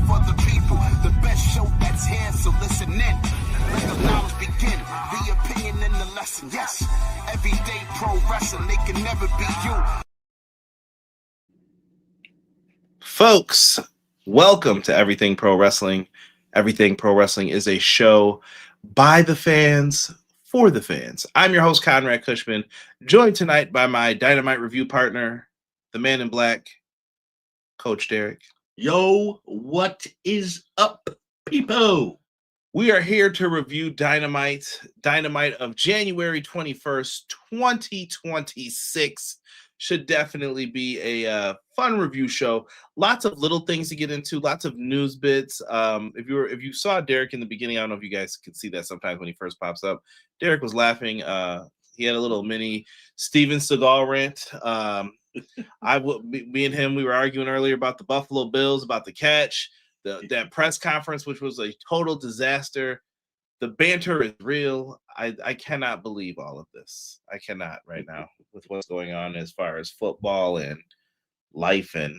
for the people. The best show that's here, so listen in. Let the knowledge begin. The opinion and the lesson. Yes, everyday pro wrestling, they can never be you. Folks, welcome to Everything Pro Wrestling. Everything Pro Wrestling is a show by the fans, for the fans. I'm your host, Conrad Cushman, joined tonight by my Dynamite review partner, the man in black, Coach Derek. Yo, what is up, people? We are here to review Dynamite of January 21st, 2026. Should definitely be a fun review show. Lots of little things to get into, lots of news bits. If you saw Derek in the beginning, I don't know if you guys could see that sometimes when he first pops up. Derek was laughing. He had a little mini Steven Seagal rant. Me and him, we were arguing earlier about the Buffalo Bills, about the catch, that press conference, which was a total disaster. The banter is real. I cannot believe all of this. I cannot right now with what's going on as far as football and life and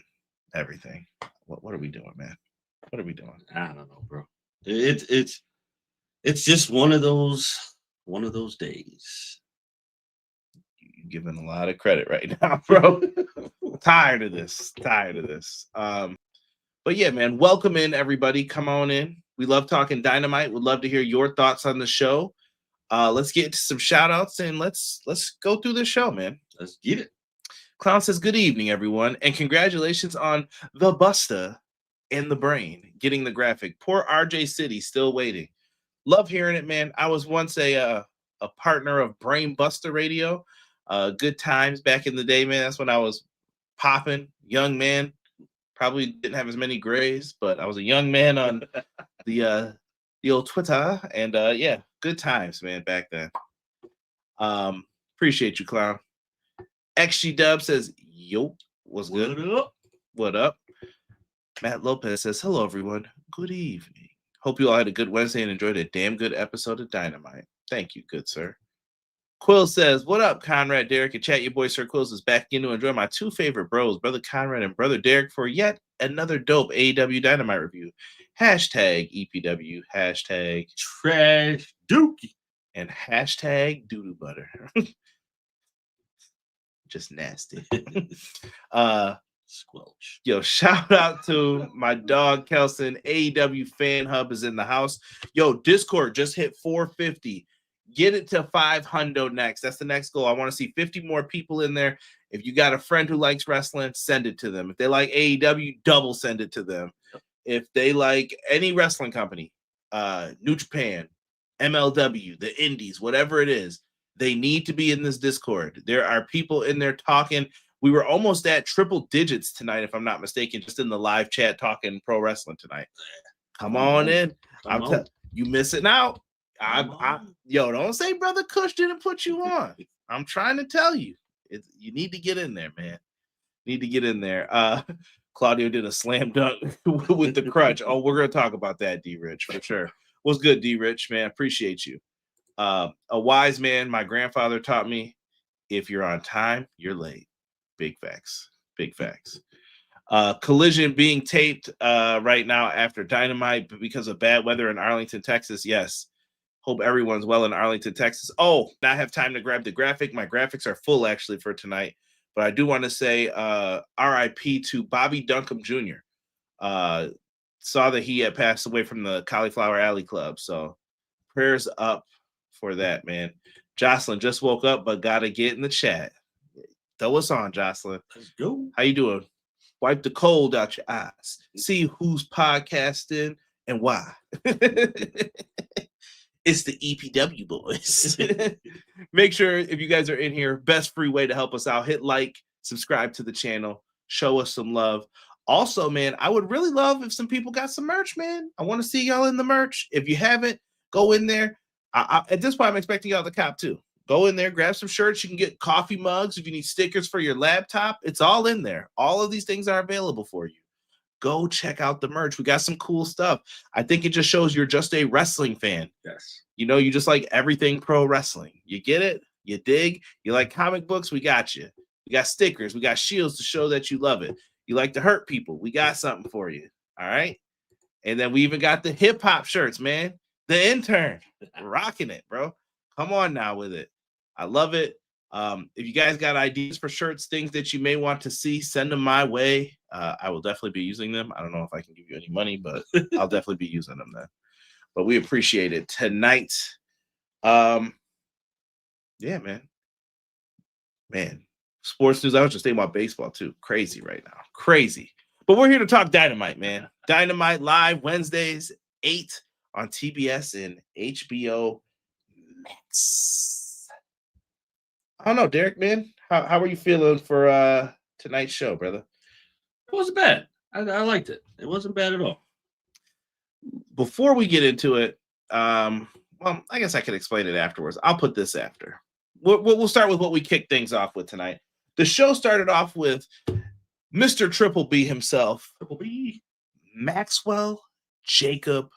everything. What are we doing, man? What are we doing? I don't know, bro. It's just one of those days. You're giving a lot of credit right now, bro. Tired of this. But yeah, man, welcome in everybody. Come on in. We love talking Dynamite. We'd love to hear your thoughts on the show. Let's get to some shout outs and let's go through this show, man. Let's get it. Clown says, good evening, everyone, and congratulations on the Busta and the Brain getting the graphic. Poor RJ City still waiting. Love hearing it, man. I was once a partner of Brain Buster Radio. Good times back in the day, man. That's when I was popping, young man. Probably didn't have as many grays, but I was a young man on the old Twitter, and yeah, good times, man, back then. Appreciate you, Clown. XG Dub says, yo, what's good? What up? Matt Lopez says, hello, everyone. Good evening. Hope you all had a good Wednesday and enjoyed a damn good episode of Dynamite. Thank you, good sir. Quill says, what up, Conrad, Derek, and chat? Your boy, Sir Quills, is back in to enjoy my two favorite bros, Brother Conrad and Brother Derek, for yet another dope AEW Dynamite review. Hashtag EPW, hashtag Trash Dookie, and hashtag doodoo butter. Just nasty. Squelch. Yo, shout out to my dog Kelson. AEW Fan Hub is in the house. Yo, Discord just hit 450. Get it to 500 next. That's the next goal. I want to see 50 more people in there. If you got a friend who likes wrestling, send it to them. If they like AEW, double send it to them. If they like any wrestling company, New Japan, MLW, the Indies, whatever it is, they need to be in this Discord. There are people in there talking. We were almost at triple digits tonight, if I'm not mistaken, just in the live chat talking pro wrestling tonight. Come on in. You missing out. Yo, don't say Brother Kush didn't put you on. I'm trying to tell you. You need to get in there, man. Need to get in there. Claudio did a slam dunk with the crutch. Oh, we're going to talk about that, D-Rich, for sure. What's good, D-Rich, man? Appreciate you. A wise man, my grandfather taught me, if you're on time, you're late. Big facts. Big facts. Collision being taped right now after Dynamite because of bad weather in Arlington, Texas. Yes. Hope everyone's well in Arlington, Texas. Oh, now I have time to grab the graphic. My graphics are full, actually, for tonight. But I do want to say RIP to Bobby Duncombe Jr. Saw that he had passed away from the Cauliflower Alley Club. So prayers up for that, man. Jocelyn just woke up, but got to get in the chat. Throw us on, Jocelyn. Let's go. How you doing? Wipe the cold out your eyes. See who's podcasting and why. It's the EPW boys. Make sure if you guys are in here, best free way to help us out, hit like, subscribe to the channel, show us some love. Also, man, I would really love if some people got some merch, man. I want to see y'all in the merch. If you haven't, go in there. At this point, I'm expecting y'all to cop too. Go in there, grab some shirts. You can get coffee mugs. If you need stickers for your laptop, it's all in there. All of these things are available for you. Go check out the merch. We got some cool stuff. I think it just shows you're just a wrestling fan. Yes. You know, you just like everything pro wrestling. You get it? You dig? You like comic books? We got you. We got stickers. We got shields to show that you love it. You like to hurt people? We got something for you. All right? And then we even got the hip hop shirts, man. The intern rocking it, bro. Come on now with it. I love it. If you guys got ideas for shirts, things that you may want to see, send them my way. I will definitely be using them. I don't know if I can give you any money, but I'll definitely be using them then. But we appreciate it tonight. Yeah, man. Sports news. I was just thinking about baseball too. Crazy right now. Crazy. But we're here to talk Dynamite, man. Dynamite live Wednesdays, 8 on TBS and HBO Max. I don't know, Derek, man. How are you feeling for tonight's show, brother? It wasn't bad. I liked it. It wasn't bad at all. Before we get into it, well, I guess I can explain it afterwards. I'll put this after. We'll start with what we kicked things off with tonight. The show started off with Mr. Triple B himself, Triple B, Maxwell Jacob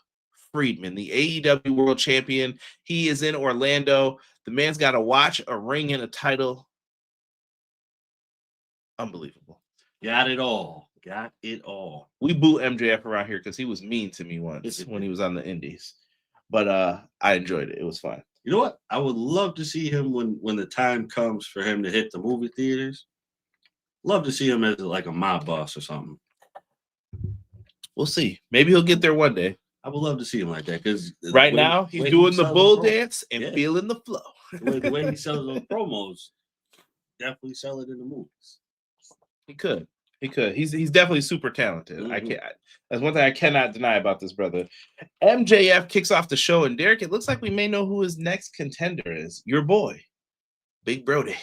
Friedman, the AEW World Champion. He is in Orlando. The man's got a watch, a ring, and a title. Unbelievable. Got it all. Got it all. We boo MJF around here because he was mean to me once when he was on the Indies. But I enjoyed it. It was fun. You know what? I would love to see him when the time comes for him to hit the movie theaters. Love to see him as like a mob boss or something. We'll see. Maybe he'll get there one day. I would love to see him like that because right now he's doing the bull dance and feeling the flow. The way he sells those promos, definitely sell it in the movies. He could. He's definitely super talented. Mm-hmm. I can't. That's one thing I cannot deny about this brother. MJF kicks off the show, and Derek, it looks like we may know who his next contender is. Your boy, Big Brody.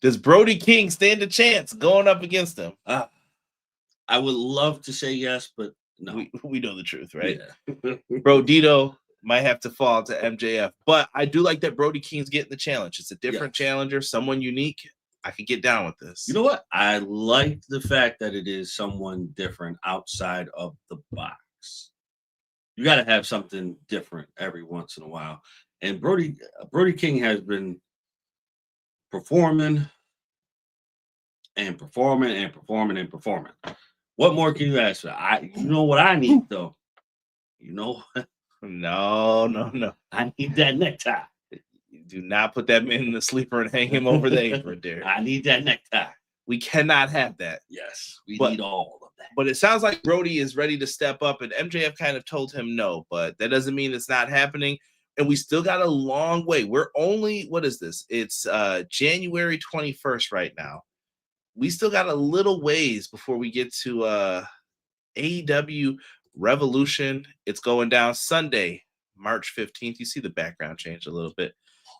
Does Brody King stand a chance going up against him? I would love to say yes, but no. We know the truth, right? Yeah. Brodito might have to fall to MJF, but I do like that Brody King's getting the challenge. It's a different challenger, someone unique. I could get down with this. You know what? I like the fact that it is someone different outside of the box. You got to have something different every once in a while. And Brody King has been performing. What more can you ask for? You know what I need though? You know? No. I need that necktie. Do not put that man in the sleeper and hang him over the apron, Derek. I need that necktie. We cannot have that. Yes, we need all of that. But it sounds like Brody is ready to step up, and MJF kind of told him no, but that doesn't mean it's not happening. And we still got a long way. We're only, what is this? It's January 21st right now. We still got a little ways before we get to AEW Revolution. It's going down Sunday, March 15th. You see the background change a little bit.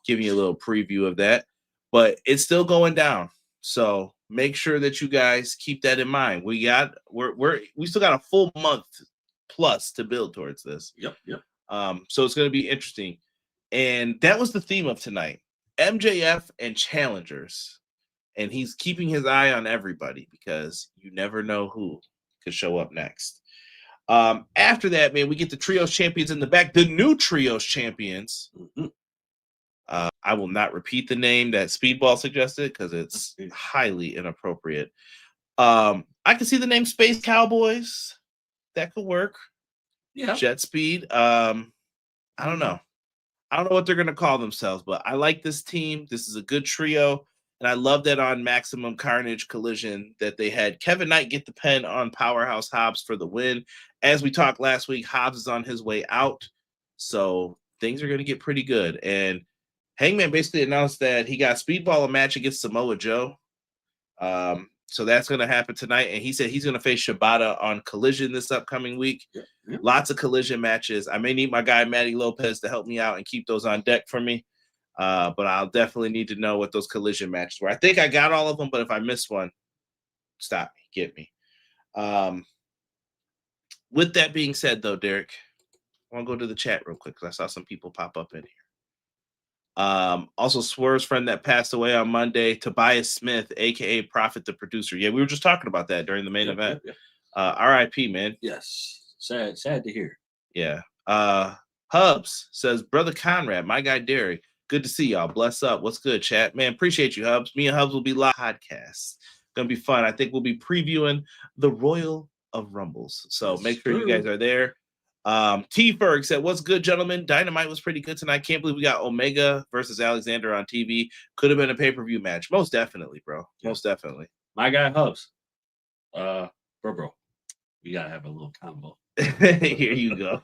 Giving you a little preview of that, but it's still going down. So make sure that you guys keep that in mind. We still got a full month plus to build towards this. Yep. So it's going to be interesting. And that was the theme of tonight, MJF and challengers. And he's keeping his eye on everybody because you never know who could show up next. After that, man, we get the trios champions in the back, the new trios champions. Mm-hmm. I will not repeat the name that Speedball suggested because it's highly inappropriate. I can see the name Space Cowboys. That could work. Yeah. Jet Speed. I don't know. I don't know what they're going to call themselves, but I like this team. This is a good trio. And I love that on Maximum Carnage Collision that they had Kevin Knight get the pen on Powerhouse Hobbs for the win. As we talked last week, Hobbs is on his way out. So things are going to get pretty good. And Hangman basically announced that he got Speedball a match against Samoa Joe. So that's going to happen tonight. And he said he's going to face Shibata on Collision this upcoming week. Yeah. Lots of Collision matches. I may need my guy, Matty Lopez, to help me out and keep those on deck for me. But I'll definitely need to know what those Collision matches were. I think I got all of them, but if I miss one, stop me, get me. With that being said, though, Derek, I want to go to the chat real quick because I saw some people pop up in here. Also, Swerve's friend that passed away on Monday, Tobias Smith, aka Prophet the Producer. Yeah, we were just talking about that during the main event. RIP, man. Yes. Sad to hear. Yeah. Hubs says, Brother Conrad, my guy Derek. Good to see y'all. Bless up. What's good, chat? Man, appreciate you, Hubs. Me and Hubs will be live podcasts. Gonna be fun. I think we'll be previewing the Royal of Rumbles. So That's make sure true. you guys are there. T Ferg said, "What's good, gentlemen? Dynamite was pretty good tonight. Can't believe we got Omega versus Alexander on TV. Could have been a pay-per-view match. Most definitely, bro. Yeah. Most definitely." My guy Hubs. Bro. We gotta have a little combo. Here you go.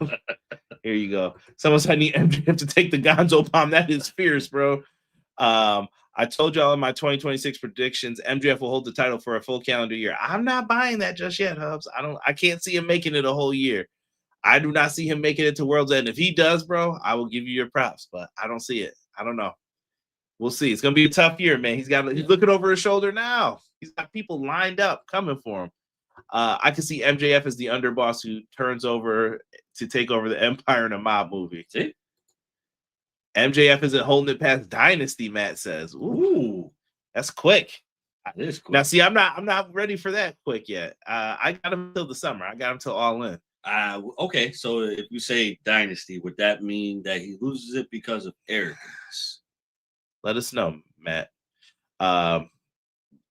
Here you go. Someone said I need MJF to take the Gonzo bomb. That is fierce, bro. I told y'all in my 2026 predictions, MJF will hold the title for a full calendar year. I'm not buying that just yet, Hubs. I can't see him making it a whole year. I do not see him making it to World's End. If he does, bro, I will give you your props, but I don't see it. I don't know. We'll see. It's gonna be a tough year, man. He's looking over his shoulder now. He's got people lined up coming for him. I can see MJF as the underboss who turns over to take over the Empire in a mob movie. See? MJF isn't holding it past Dynasty, Matt says. Ooh, that's quick. That is quick. Now, see, I'm not ready for that quick yet. I got him until the summer. I got him till All In. Okay, so if you say Dynasty, would that mean that he loses it because of arrogance? Let us know, Matt.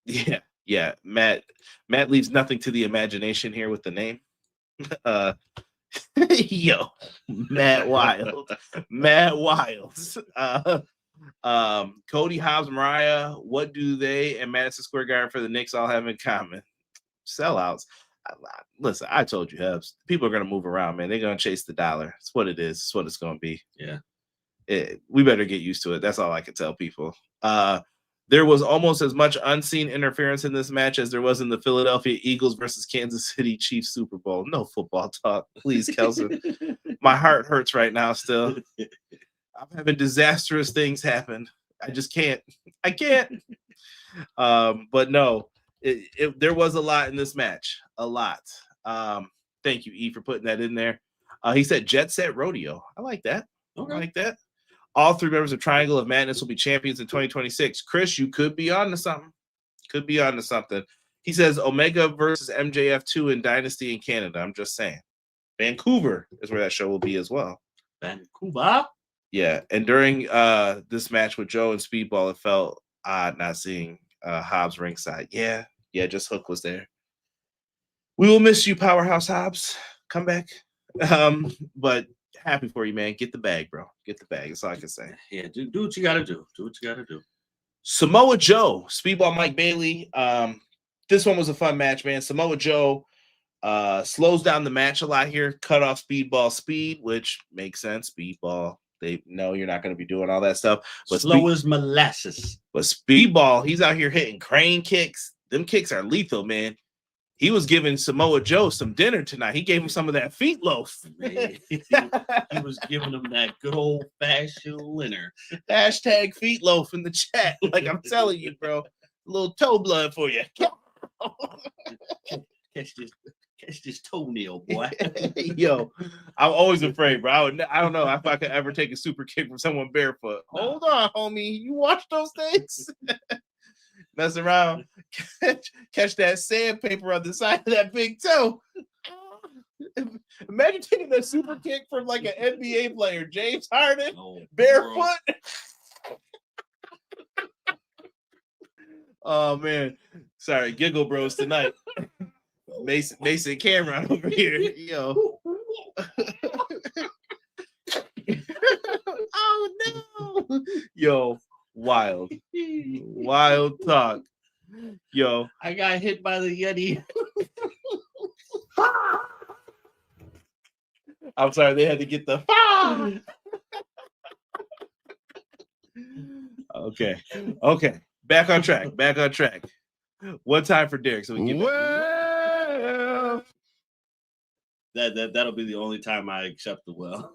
Yeah, Matt leaves nothing to the imagination here with the name. Yo, Matt Wild. Cody, Hobbs, Mariah, what do they and Madison Square Garden for the Knicks all have in common? Sellouts. Listen, I told you, Hubs. People are gonna move around, man. They're gonna chase the dollar. It's what it is. It's what it's gonna be. Yeah. We better get used to it. That's all I can tell people. There was almost as much unseen interference in this match as there was in the Philadelphia Eagles versus Kansas City Chiefs Super Bowl. No football talk, please, Kelson. My heart hurts right now still. I'm having disastrous things happen. I just can't. I can't. But no, there was a lot in this match. A lot. Thank you, E, for putting that in there. He said Jet Set Rodeo. I like that. Okay. I like that. All three members of Triangle of Madness will be champions in 2026. Chris, you could be on to something. He says Omega versus MJF 2 in Dynasty in Canada. I'm just saying. Vancouver is where that show will be as well. Vancouver? Yeah. And during this match with Joe and Speedball, it felt odd not seeing Hobbs ringside. Yeah, just Hook was there. We will miss you, Powerhouse Hobbs. Come back. But happy for you, man. Get the bag, bro. Get the bag. That's all I can say. Yeah, do what you gotta do. Do what you gotta do. Samoa Joe, Speedball Mike Bailey. This one was a fun match, man. Samoa Joe slows down the match a lot here, cut off Speedball speed, which makes sense. Speedball, they know you're not going to be doing all that stuff. But slow as molasses. But Speedball, he's out here hitting crane kicks. Them kicks are lethal, man. He was giving Samoa Joe some dinner tonight. He gave him some of that feet loaf. He was giving him that good old fashioned dinner. Hashtag feet loaf in the chat. Like I'm telling you, bro. A little toe blood for you. Catch this toenail, boy. Yo, I'm always afraid, bro. I don't know if I could ever take a super kick from someone barefoot. Hold on, homie. You watch those things? Mess around, catch that sandpaper on the side of that big toe. Imagine taking a super kick from like an NBA player, James Harden, barefoot. Oh man, sorry, Giggle Bros tonight. Mason Cameron over here, yo. Oh no, yo. Wild talk. Yo, I got hit by the Yeti. I'm sorry, they had to get the Okay. Back on track. One time for Derek, so we can That'll be the only time I accept the well.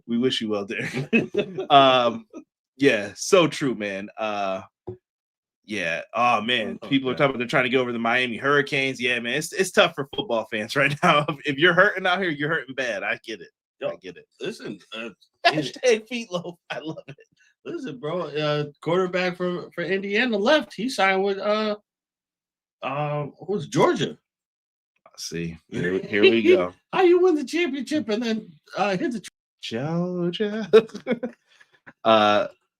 We wish you well, Derek. Yeah, so true, man. Yeah. Oh man, people are talking about they're trying to get over the Miami Hurricanes. Yeah, man, it's tough for football fans right now. If you're hurting out here, you're hurting bad. I get it. Listen, hashtag feet loaf. I love it. Listen, bro. Quarterback for Indiana left. He signed with who's Georgia? See, here we go. How you win the championship and then hit the Georgia?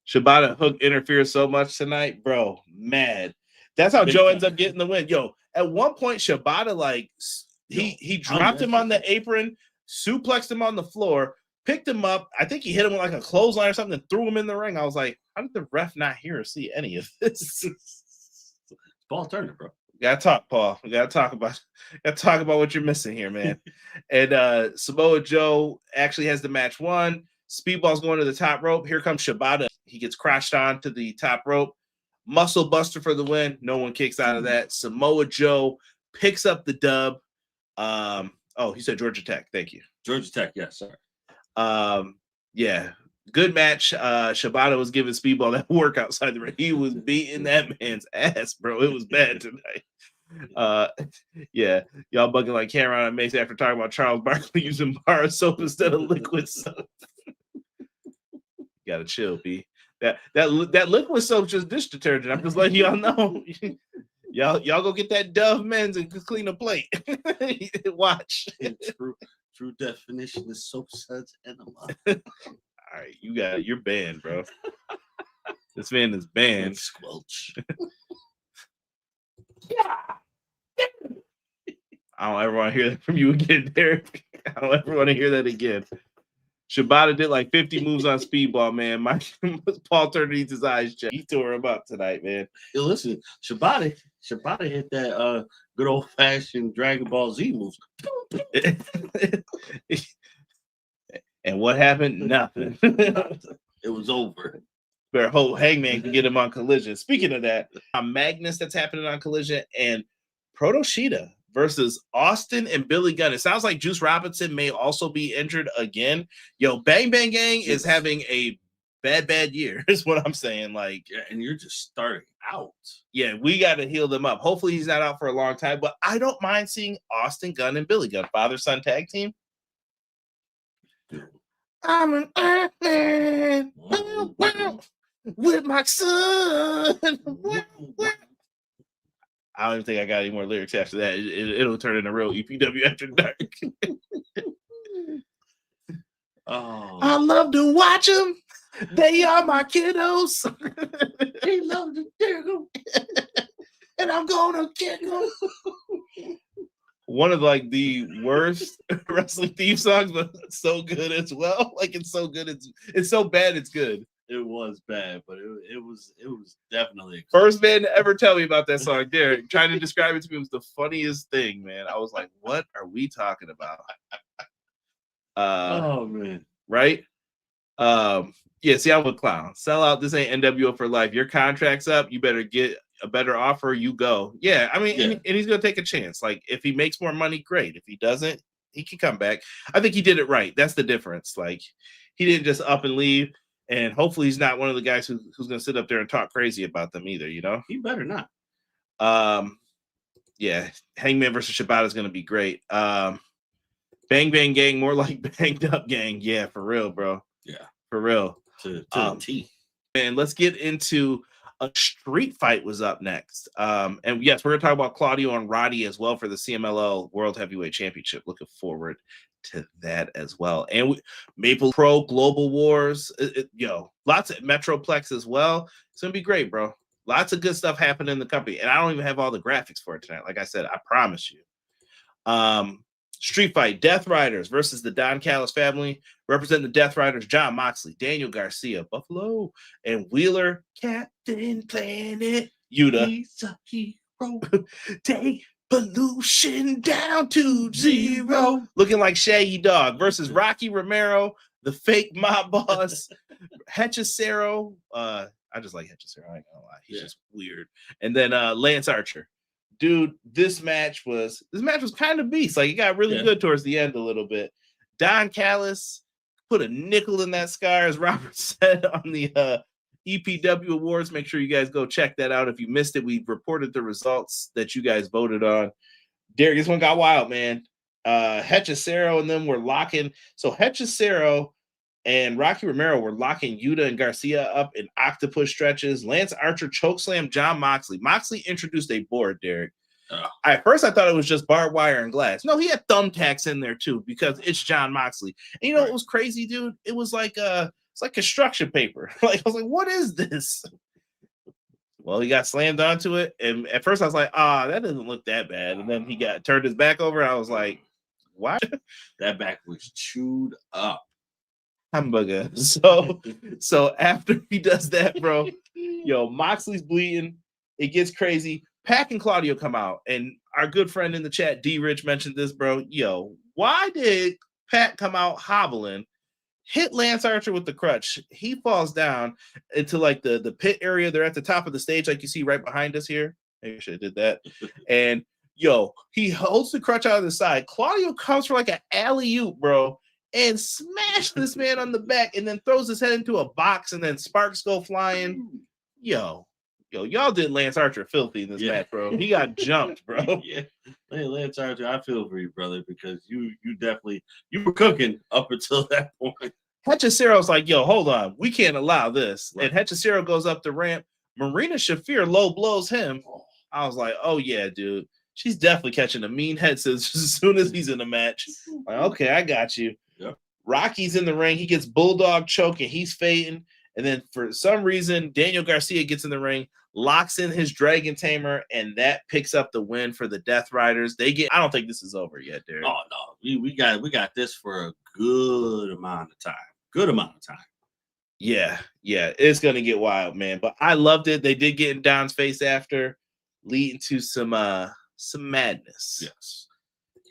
Shibata Hook interferes so much tonight, bro. Mad. That's how Joe ends up getting the win. Yo, at one point, Shibata, like, he dropped him on the apron, suplexed him on the floor, picked him up. I think he hit him with like a clothesline or something and threw him in the ring. I was like, how did the ref not hear or see any of this? Paul Turner, bro. Gotta talk, Paul. We gotta talk about what you're missing here, man. And Samoa Joe actually has the match won. Speedball's going to the top rope. Here comes Shibata. He gets crashed on to the top rope. Muscle buster for the win. No one kicks out of that. Samoa Joe picks up the dub. He said Georgia Tech. Thank you. Georgia Tech, yes, sorry. Yeah. Good match. Shibata was giving Speedball that work outside the ring. He was beating that man's ass, bro. It was bad tonight. Yeah, y'all bugging like Cameron and Mace after talking about Charles Barkley using bar soap instead of liquid soap. Gotta chill, B. That liquid soap just dish detergent. I'm just letting y'all know. y'all go get that Dove Men's and clean a plate. Watch. True definition is soap suds enema. All right, you're banned, bro. This man is banned. Squelch. I don't ever want to hear that from you again, Derek. I don't ever want to hear that again. Shibata did like 50 moves on Speedball, man. Paul Turner needs his eyes checked. He tore him up tonight, man. Yo, listen, Shibata hit that good old fashioned Dragon Ball Z moves. And what happened? Nothing. It was over. Better hope Hangman can get him on Collision. Speaking of that, Magnus that's happening on Collision and Proto Sheeta versus Austin and Billy Gunn. It sounds like Juice Robinson may also be injured again. Yo, Bang Bang Gang is having a bad year, is what I'm saying. Like, yeah, and you're just starting out. Yeah, we got to heal them up. Hopefully he's not out for a long time, but I don't mind seeing Austin Gunn and Billy Gunn, father-son tag team. I'm an Earth man with my son. I don't even think I got any more lyrics after that. It'll turn into real EPW After Dark. I love to watch them. They are my kiddos. They love to dig them. And I'm going to kick them. One of like the worst wrestling theme songs, but it's so good as well. Like it's so good. It's so bad. It's good. It was bad, but it was definitely first man to ever tell me about that song. Derek trying to describe it to me was the funniest thing, man. I was like, "What are we talking about?" Oh man, right? Yeah. See, I'm a clown. Sell out. This ain't NWO for life. Your contract's up. You better get a better offer. You go. Yeah. I mean, and he's gonna take a chance. Like if he makes more money, great. If he doesn't, he can come back. I think he did it right. That's the difference. Like he didn't just up and leave. And hopefully he's not one of the guys who's going to sit up there and talk crazy about them either, you know? He better not. Yeah, Hangman versus Shibata is going to be great. Bang Bang Gang, more like Banged Up Gang. Yeah, for real, bro. Yeah. For real. To the T. And let's get into a street fight was up next. And yes, we're going to talk about Claudio and Roddy as well for the CMLL World Heavyweight Championship. Looking forward to that as well. And Maple Pro Global Wars, lots of Metroplex as well. It's gonna be great, bro. Lots of good stuff happening in the company, and I don't even have all the graphics for it tonight. Like I said, I promise you. Street fight: Death Riders versus the Don Callis family. Representing the Death Riders: John Moxley, Daniel Garcia, Buffalo, and Wheeler, Captain Planet, Yuta. He's a hero. Take pollution down to zero. Looking like Shaggy Dog versus Rocky Romero, the fake mob boss, Hechicero. I just like Hechicero. I ain't gonna lie. He's just weird. And then Lance Archer. Dude, this match was kind of beast. Like it got really good towards the end a little bit. Don Callis put a nickel in that scar, as Robert said on the EPW Awards. Make sure you guys go check that out. If you missed it, we reported the results that you guys voted on. Derek, this one got wild, man. Hechicero and them were locking. So Hechicero and Rocky Romero were locking Yuta and Garcia up in octopus stretches. Lance Archer chokeslammed John Moxley. Moxley introduced a board, Derek. At first, I thought it was just barbed wire and glass. No, he had thumbtacks in there too because it's John Moxley. And you know what was crazy, dude? It was like it's like construction paper. Like I was like, what is this? Well, he got slammed onto it, and at first I was like, that doesn't look that bad. And then he got turned his back over, and I was like, why? That back was chewed up. Hamburger. So after he does that, bro, yo, Moxley's bleeding. It gets crazy. Pac and Claudio come out, and our good friend in the chat, D Rich, mentioned this, bro. Yo, why did Pac come out hobbling, hit Lance Archer with the crutch? He falls down into like the pit area. They're at the top of the stage, like you see right behind us here. Maybe I should have did that. And yo, he holds the crutch out of the side. Claudio comes for like an alley-oop, bro, and smash this man on the back, and then throws his head into a box, and then sparks go flying. Yo, y'all did Lance Archer filthy in this match, bro. He got jumped, bro. Yeah, Lance Archer, I feel for you, brother, because you definitely were cooking up until that point. Hechicero's like, yo, hold on, we can't allow this. Right. And Hechicero goes up the ramp. Marina Shafir low blows him. I was like, oh yeah, dude, she's definitely catching a mean head as soon as he's in the match. Like, okay, I got you. Yep. Rocky's in the ring. He gets bulldog choke and he's fading. And then for some reason, Daniel Garcia gets in the ring, locks in his Dragon Tamer, and that picks up the win for the Death Riders. I don't think this is over yet, Derek. Oh no, we got this for a good amount of time. Good amount of time. Yeah, it's gonna get wild, man. But I loved it. They did get in Don's face after, leading to some madness. Yes.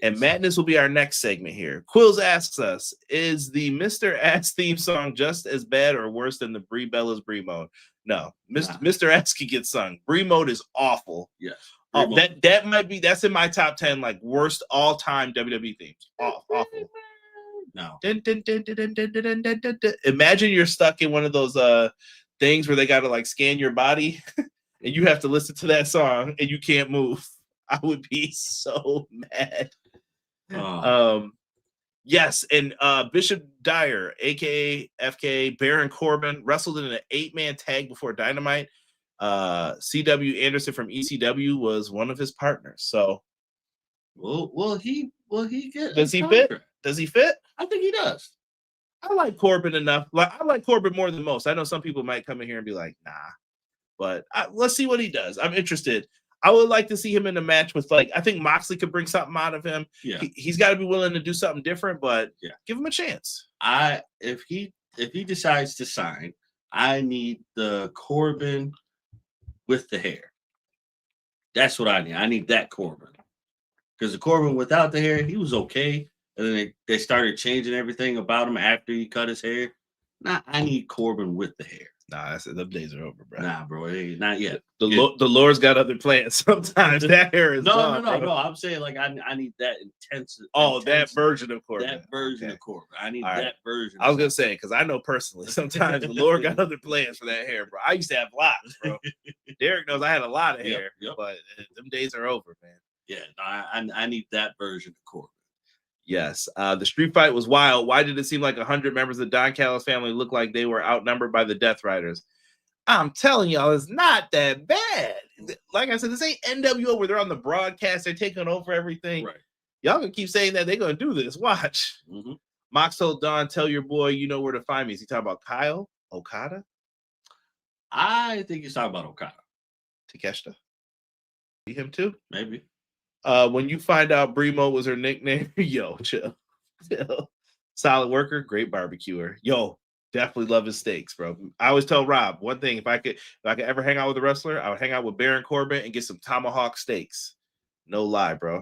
And madness will be our next segment here. Quills asks us, is the Mr. Ass theme song just as bad or worse than the Brie Bella's Brie mode? No, Mr. Ass can get sung. Brie mode is awful. Yes. That might be, that's in my top 10 like worst all-time WWE themes. Awful. No. Imagine you're stuck in one of those things where they gotta like scan your body and you have to listen to that song and you can't move. I would be so mad. Yes, and Bishop Dyer, aka FK Baron Corbin, wrestled in an 8-man tag before Dynamite. CW Anderson from ECW was one of his partners. So, will he get? Does he fit? Does he fit? I think he does. I like Corbin enough. Like I like Corbin more than most. I know some people might come in here and be like, nah, but let's see what he does. I'm interested. I would like to see him in a match with, like, I think Moxley could bring something out of him. Yeah, he's got to be willing to do something different, but yeah, give him a chance. If he decides to sign, I need the Corbin with the hair. That's what I need. I need that Corbin, because the Corbin without the hair, he was okay, and then they started changing everything about him after he cut his hair. Nah, I need Corbin with the hair. Nah, them days are over, bro. Nah, bro, not yet. The Lord's got other plans. Sometimes that hair is no. I'm saying like I need that intense. That version of Corbin. That version of Corbin. I need version. I was gonna say, because I know personally, sometimes the Lord got other plans for that hair, bro. I used to have lots, bro. Derek knows I had a lot of hair, but them days are over, man. Yeah, I need that version of Corbin. Yes, the street fight was wild. Why did it seem like 100 members of the Don Callis family looked like they were outnumbered by the Death Riders? I'm telling y'all, it's not that bad. Like I said, this ain't NWO where they're on the broadcast, they're taking over everything. Right. Y'all gonna keep saying that they're gonna do this. Watch. Mm-hmm. Mox told Don, tell your boy you know where to find me. Is he talking about Kyle Okada? I think he's talking about Okada. Takeshita. See him too? Maybe. When you find out Brimo was her nickname, yo, chill. Solid worker, great barbecuer. Yo, definitely love his steaks, bro. I always tell Rob one thing: if I could ever hang out with a wrestler, I would hang out with Baron Corbin and get some tomahawk steaks. No lie, bro.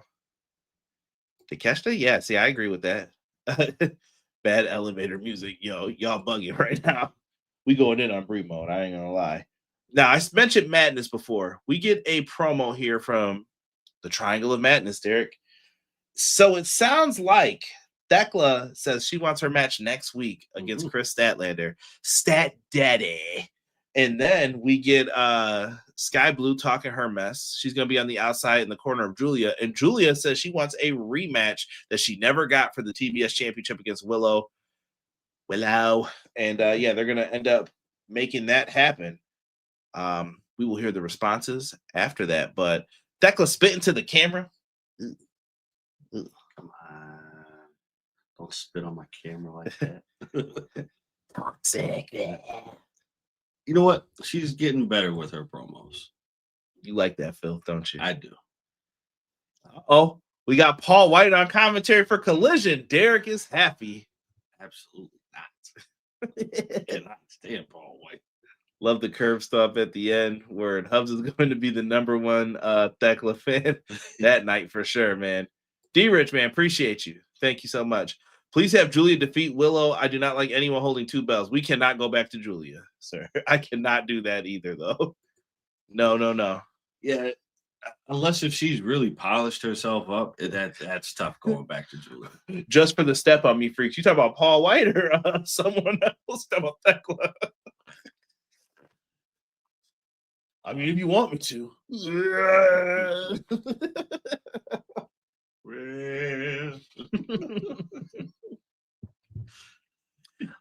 Takeshita, yeah. See, I agree with that. Bad elevator music, yo. Y'all bugging right now. We going in on Brimo, and I ain't gonna lie. Now, I mentioned Madness before. We get a promo here from the Triangle of Madness, Derek. So it sounds like Thekla says she wants her match next week against Chris Statlander. Stat Daddy. And then we get Sky Blue talking her mess. She's going to be on the outside in the corner of Julia. And Julia says she wants a rematch that she never got for the TBS Championship against Willow. And they're going to end up making that happen. We will hear the responses after that. But Thekla spit into the camera. Come on. Don't spit on my camera like that. Toxic. You know what? She's getting better with her promos. You like that, Phil, don't you? I do. Oh, we got Paul White on commentary for Collision. Derek is happy. Absolutely not. Cannot stand Paul White. Love the curve stuff at the end where Hubs is going to be the number one Thekla fan that night for sure, man. D-Rich, man, appreciate you. Thank you so much. Please have Julia defeat Willow. I do not like anyone holding two belts. We cannot go back to Julia, sir. I cannot do that either, though. No. Yeah, unless if she's really polished herself up, that's tough going back to Julia. Just for the step on me, freaks. You talk about Paul White or someone else? Talk about Thekla. I mean, if you want me to.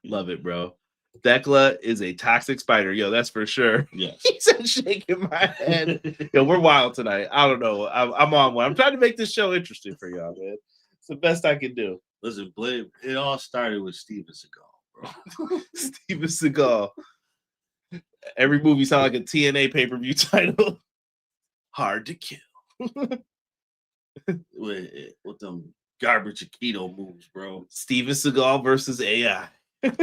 Love it, bro. Thekla is a toxic spider. Yo, that's for sure. Yes. He said shaking my head. Yo, we're wild tonight. I don't know. I'm on one. I'm trying to make this show interesting for y'all, man. It's the best I can do. Listen, Blade, it all started with Steven Seagal, bro. Steven Seagal. Every movie sounds like a TNA pay-per-view title. Hard to kill. with them garbage Aikido moves, bro. Steven Seagal versus AI. Like,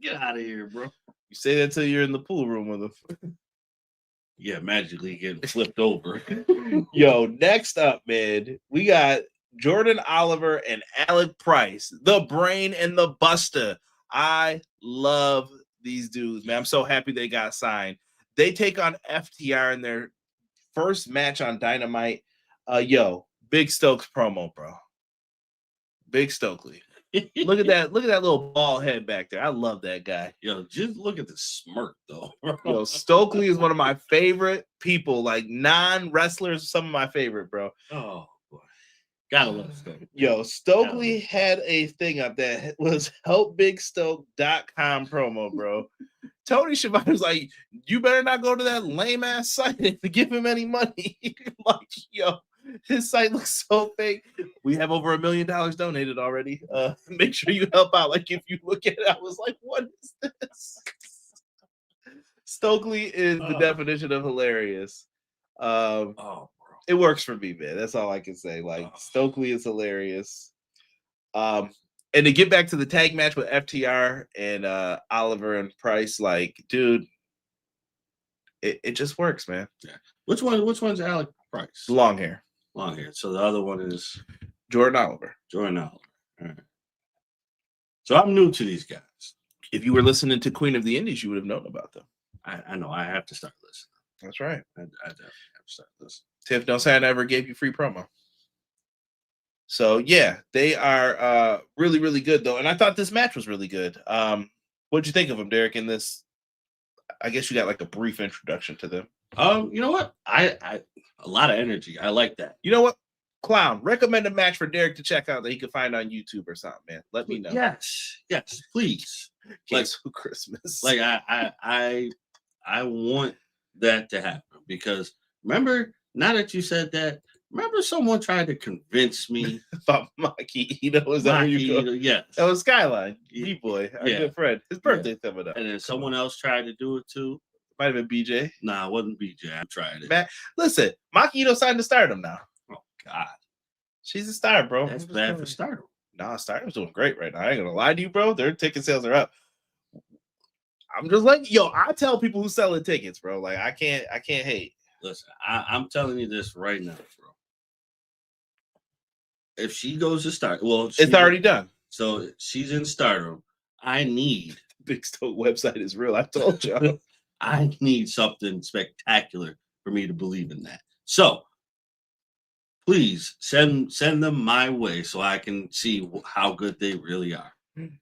get out of here, bro. You say that till you're in the pool room with him. Yeah, magically getting flipped over. Yo, next up, man, we got Jordan Oliver and Alec Price, the brain and the buster. I love these dudes, man. I'm so happy they got signed. They take on FTR in their first match on Dynamite. Yo, Big Stokes promo, bro. Big Stokely. Look at that little bald head back there. I love that guy. Yo, just look at the smirk, though. Bro. Yo, Stokely is one of my favorite people. Like non-wrestlers, some of my favorite, bro. Oh boy. Gotta love Stokely. Yo, Stokely had a thing up that was helpbigstoke.com promo, bro. Tony Schiavone was like, you better not go to that lame ass site and give him any money. Like, yo, his site looks so fake. We have over $1 million donated already. Make sure you help out. Like, if you look at it, I was like, what is this? Stokely is the definition of hilarious. Bro. It works for me, man. That's all I can say. Like, Stokely is hilarious. And to get back to the tag match with FTR and Oliver and Price, like, dude, it just works, man. Yeah. Which one's Alec Price? Long hair. Long hair. So the other one is Jordan Oliver. Jordan Oliver. All right. So I'm new to these guys. If you were listening to Queen of the Indies, you would have known about them. I know. I have to start listening. That's right. I definitely have to start listening. Tiff, don't say I never gave you free promo. So yeah, they are really, really good though. And I thought this match was really good. What'd you think of them, Derek? In this, I guess you got like a brief introduction to them. You know what? I a lot of energy. I like that. You know what? Clown, recommend a match for Derek to check out that he can find on YouTube or something, man. Let me know. Yes, please. Like Christmas. Like I want that to happen because remember, now that you said that, remember someone tried to convince me about Maki Ito. Was that where you go? Yes. That was Skyline, B-Boy, our good friend. His birthday's coming up. And then someone else tried to do it too. Might have been BJ. Nah, it wasn't BJ. I tried it. Man, listen, Maki Ito signed to Stardom now. Oh God. She's a star, bro. That's bad for Stardom. Nah, Stardom's doing great right now. I ain't gonna lie to you, bro. Their ticket sales are up. I'm just like, yo, I tell people who selling tickets, bro. Like, I can't hate. Listen, I'm telling you this right now, bro. If she goes to Stardom, well, it's already done. So she's in Stardom. I need Big Stoke website is real. I told y'all. I need something spectacular for me to believe in that. So please send them my way so I can see how good they really are.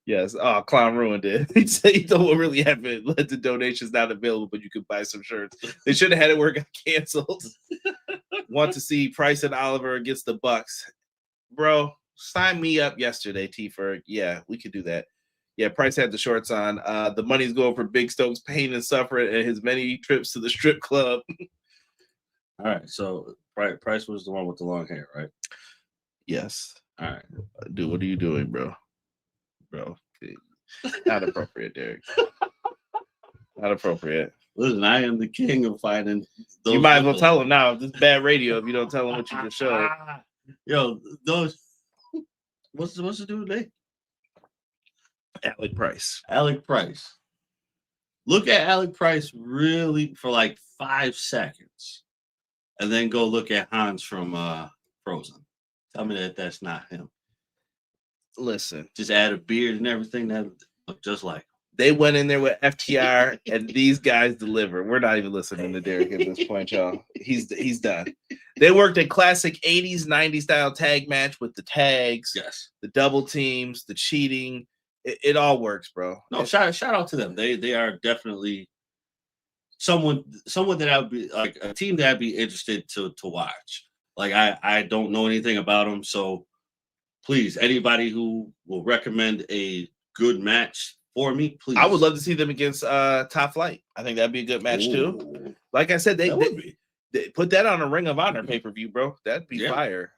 Yes. Oh, Clown ruined it. He said he thought what really happened led to donations not available, but you could buy some shirts. They should have had it where it got canceled. Want to see Price and Oliver against the Bucks. Bro, sign me up yesterday, T-Ferg. Yeah, we could do that. Yeah, Price had the shorts on. The money's going for Big Stoke's pain and suffering and his many trips to the strip club. All right, so Price was the one with the long hair, right? Yes. All right. Dude, what are you doing, bro? bro. Not appropriate, Derek. Not appropriate. Listen, I am the king of finding those. You might as well tell him now. This is bad radio if you don't tell him what you just showed. Yo, those. What's the dude's name? Alec Price. Alec Price. Look at Alec Price really for like 5 seconds, and then go look at Hans from Frozen. Tell me that that's not him. Listen, Just add a beard and everything that look just like him. They went in there with FTR, and these guys deliver. We're not even listening to Derek at this point, y'all. He's done. They worked a classic 80s, 90s style tag match with the tags, Yes, the double teams, the cheating. It all works, bro. no, shout out to them. They are definitely someone that I would be like a team that I'd be interested to watch. Like I don't know anything about them, so please, anybody who will recommend a good match for me, please. I would love to see them against Top Flight. I think that'd be a good match too. Like I said, they put that on a Ring of Honor pay-per-view, bro. That'd be fire.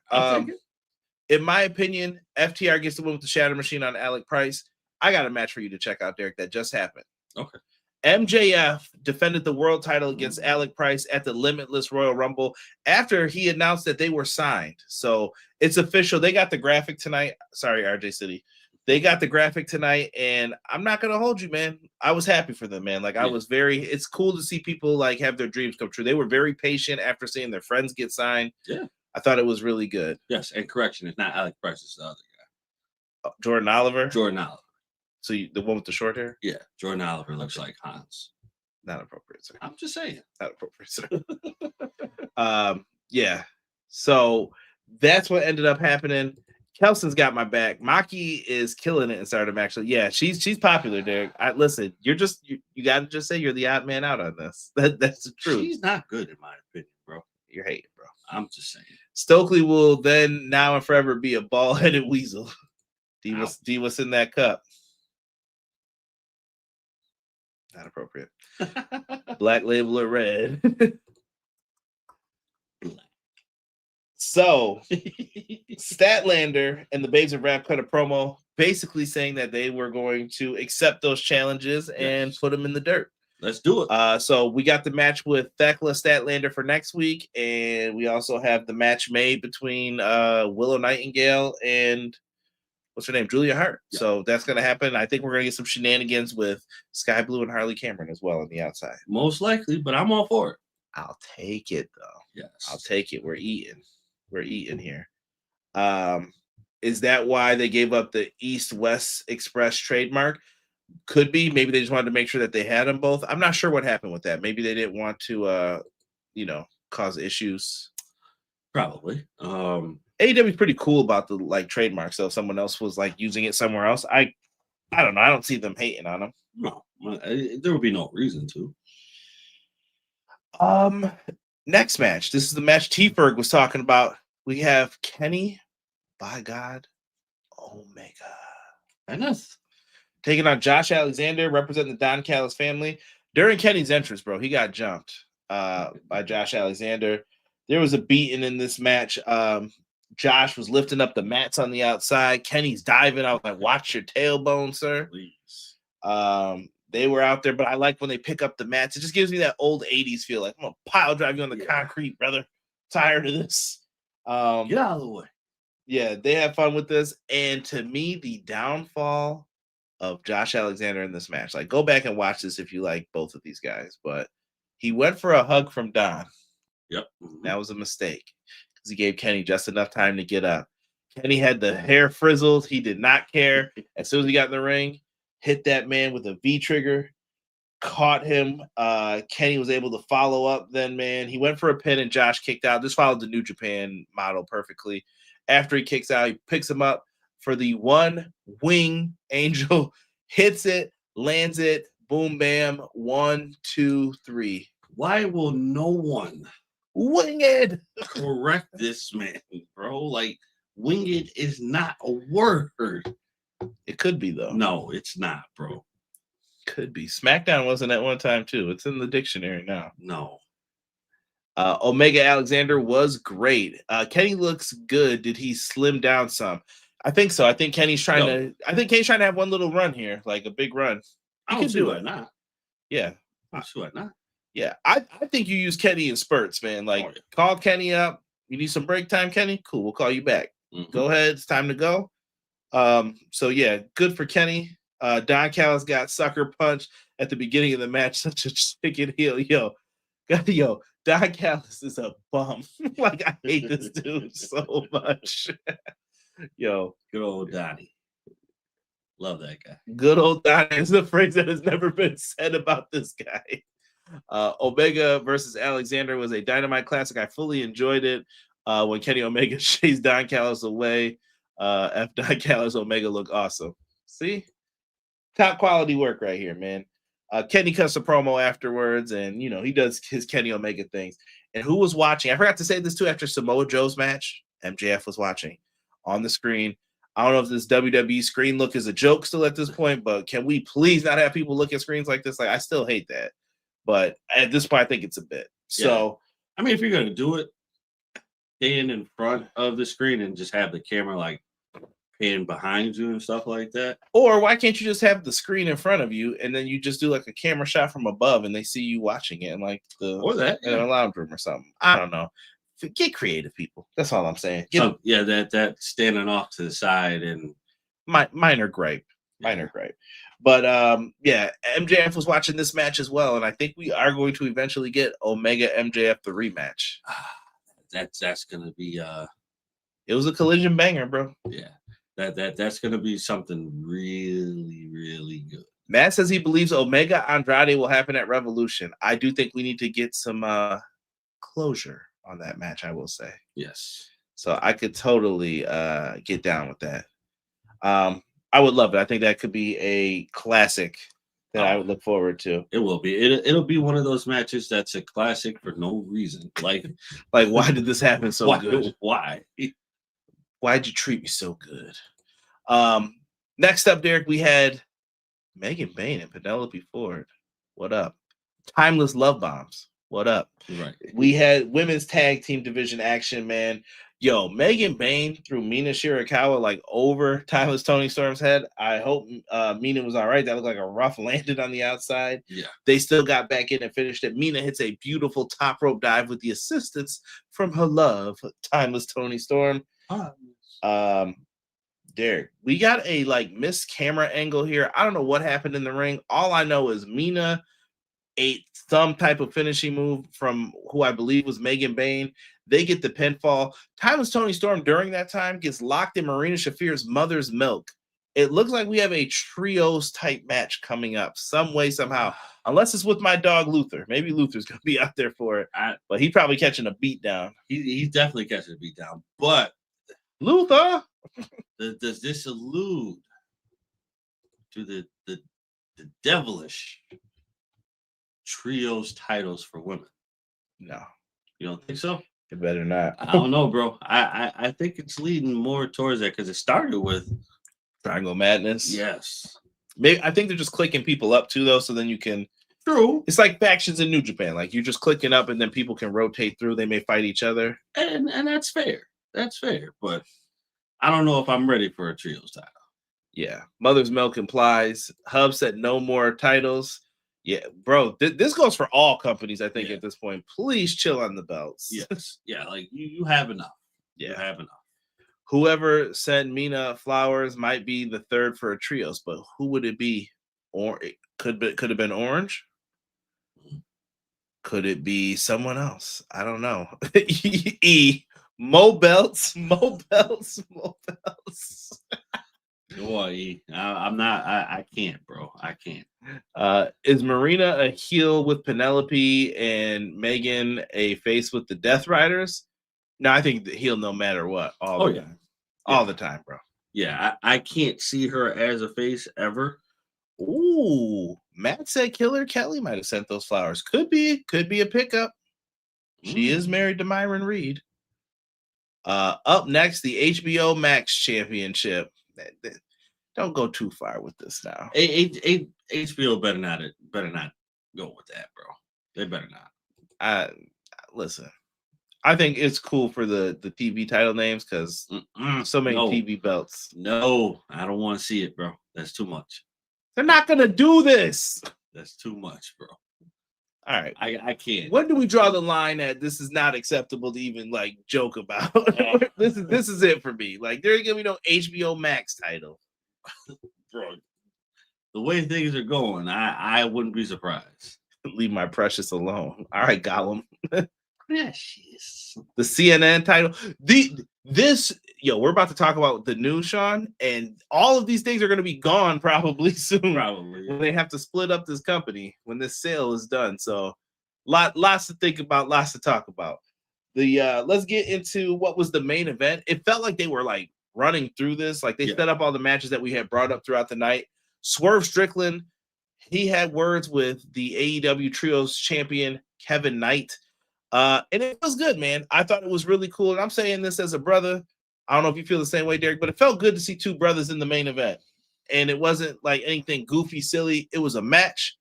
In my opinion, FTR gets the win with the Shatter Machine on Alec Price. I got a match for you to check out, Derek, that just happened. Okay. MJF defended the world title against Alec Price at the Limitless Royal Rumble after he announced that they were signed. So it's official. They got the graphic tonight. Sorry, RJ City. They got the graphic tonight, and I'm not gonna hold you, man. I was happy for them, man. Like I was it's cool to see people like have their dreams come true. They were very patient after seeing their friends get signed. Yeah. I thought it was really good. Yes, and correction, it's not Alec Price, it's the other guy. Jordan Oliver. Jordan Oliver. So the one with the short hair? Yeah, Jordan Oliver looks like Hans. Not appropriate, sir. I'm just saying. Not appropriate, sir. Yeah. So that's what ended up happening. Kelson's got my back. Maki is killing it in Stardom, actually. Yeah, she's popular, Derek. Listen, you gotta just say you're the odd man out on this. That's the truth. She's not good in my opinion, bro. You're hating, bro. I'm just saying. Stokely will then now and forever be a bald-headed weasel. D was in that cup. Not appropriate. Black label or red. So Statlander and the Babes of Rap cut a promo basically saying that they were going to accept those challenges and put them in the dirt. Let's do it. So we got the match with Thekla Statlander for next week, and we also have the match made between Willow Nightingale and what's her name? Julia Hart. Yeah. So that's going to happen. I think we're going to get some shenanigans with Sky Blue and Harley Cameron as well on the outside. Most likely, but I'm all for it. I'll take it, though. Yes. I'll take it. We're eating here. Is that why they gave up the East-West Express trademark? Could be. Maybe they just wanted to make sure that they had them both. I'm not sure what happened with that. Maybe they didn't want to, cause issues. Probably. AEW is pretty cool about the trademark. So if someone else was using it somewhere else, I don't know. I don't see them hating on them. No, there would be no reason to. Next match. This is the match T-Ferg was talking about. We have Kenny, by God, Omega. Goodness. Taking on Josh Alexander, representing the Don Callis family. During Kenny's entrance, bro, he got jumped by Josh Alexander. There was a beating in this match. Josh was lifting up the mats on the outside. Kenny's diving. I was like, watch your tailbone, sir. Please. They were out there, but I like when they pick up the mats. It just gives me that old 80s feel. Like, I'm going to pile drive you on the concrete, brother. Tired of this. Get out of the way. Yeah, they have fun with this. And to me, the downfall of Josh Alexander in this match, go back and watch this if you like both of these guys, but he went for a hug from Don. Yep. That was a mistake because he gave Kenny just enough time to get up. Kenny had the hair frizzled. He did not care. As soon as he got in the ring, hit that man with a V trigger, caught him. Kenny was able to follow up then, man. He went for a pin and Josh kicked out. This followed the New Japan model perfectly. After he kicks out, he picks him up for the one wing angel, hits it, lands it, boom, bam, 1, 2, 3. Why will no one winged correct this man, bro? Winged is not a word. It could be, though. No, it's not, bro. Could be. SmackDown wasn't at one time, too. It's in the dictionary now. No. Omega Alexander was great. Kenny looks good. Did he slim down some? I think so. I think Kenny's trying to have one little run here, like a big run. I don't see why not. Yeah. I don't see why not. Yeah. I think you use Kenny in spurts, man. Like, call Kenny up. You need some break time, Kenny? Cool. We'll call you back. Go ahead. It's time to go. So yeah, good for Kenny. Don Callis got sucker punched at the beginning of the match. Such a chicken heel. Yo, Don Callis is a bum. Like, I hate this dude so much. Yo, good old Donnie. Love that guy. Good old Donnie is a phrase that has never been said about this guy. Omega versus Alexander was a Dynamite classic. I fully enjoyed it. When Kenny Omega chased Don Callis away, F Don Callis, Omega look awesome. See? Top quality work right here, man. Kenny cuts a promo afterwards, and he does his Kenny Omega things. And who was watching? I forgot to say this too. After Samoa Joe's match, MJF was watching on the screen. I don't know if this WWE screen look is a joke still at this point, but can we please not have people look at screens like this? Like, I still hate that, but at this point, I think it's a bit. So, I mean, if you're gonna do it, stand in front of the screen and just have the camera like pan behind you and stuff like that. Or why can't you just have the screen in front of you and then you just do like a camera shot from above and they see you watching it in like in a lounge room or something? I don't know. Get creative, people. That's all I'm saying. That standing off to the side and minor gripe. But MJF was watching this match as well, and I think we are going to eventually get Omega MJF the rematch. That's gonna be it was a collision banger, bro. Yeah. That's gonna be something really, really good. Matt says he believes Omega Andrade will happen at Revolution. I do think we need to get some closure on that match, I will say. Yes. So I could totally get down with that. I would love it. I think that could be a classic that I would look forward to. It will be. It'll be one of those matches that's a classic for no reason. Like why did this happen so good? Why'd you treat me so good? Next up, Derek, we had Megan Bayne and Penelope Ford. What up? Timeless Love Bombs. What up? Right. We had women's tag team division action, man. Yo, Megan Bayne threw Mina Shirakawa like over Timeless Toni Storm's head. I hope Mina was all right. That looked like a rough landed on the outside. Yeah. They still got back in and finished it. Mina hits a beautiful top rope dive with the assistance from her love, Timeless Toni Storm. Derek, we got a missed camera angle here. I don't know what happened in the ring. All I know is Mina ate some type of finishing move from who I believe was Megan Bayne. They get the pinfall. Timeless Toni Storm during that time gets locked in Marina Shafir's mother's milk. It looks like we have a trios type match coming up some way, somehow. Unless it's with my dog Luther. Maybe Luther's going to be out there for it. But he's probably catching a beat down. He's definitely catching a beat down. But Luther, does this allude to the devilish trios titles for women? No. You don't think so? It better not. I don't know, bro. I think it's leading more towards that because it started with Triangle Madness. Yes. Maybe I think they're just clicking people up too, though, so then you can. True. It's like factions in New Japan. Like, you're just clicking up and then people can rotate through. They may fight each other. And that's fair. That's fair. But I don't know if I'm ready for a trios title. Yeah. Mother's Milk implies. Hub said no more titles. Yeah, bro, this goes for all companies, I think, at this point. Please chill on the belts. Yes. Yeah, like you have enough. Yeah. You have enough. Whoever sent Mina flowers might be the third for a trios, but who would it be? Or it could have been Orange. Could it be someone else? I don't know. Mo belts. Boy, I'm not. I can't, bro. I can't. Is Marina a heel with Penelope and Megan a face with the Death Riders? No, I think the heel no matter what. All the time, bro. Yeah, I can't see her as a face ever. Ooh, Matt said Killer Kelly might have sent those flowers. Could be a pickup. She is married to Myron Reed. Up next, the HBO Max Championship. Don't go too far with this now. HBO better not go with that, bro. They better not. Listen, I think it's cool for the TV title names because so many no. TV belts. No, I don't want to see it, bro. That's too much. They're not gonna do this. That's too much, bro. All right, I can't. When do we draw the line that this is not acceptable to even like joke about? This is it for me. Like there ain't gonna be no HBO Max title, bro. The way things are going, I wouldn't be surprised. Leave my precious alone. All right, Gollum. Precious. The CNN title. We're about to talk about the news, Sean, and all of these things are going to be gone probably soon. Probably when they have to split up this company when this sale is done. So, lots to think about, lots to talk about. Let's get into what was the main event. It felt like they were like running through this, like they set up all the matches that we had brought up throughout the night. Swerve Strickland, he had words with the AEW Trios champion Kevin Knight. And it was good, man. I thought it was really cool. And I'm saying this as a brother. I don't know if you feel the same way, Derek, but it felt good to see two brothers in the main event. And it wasn't like anything goofy, silly. It was a match.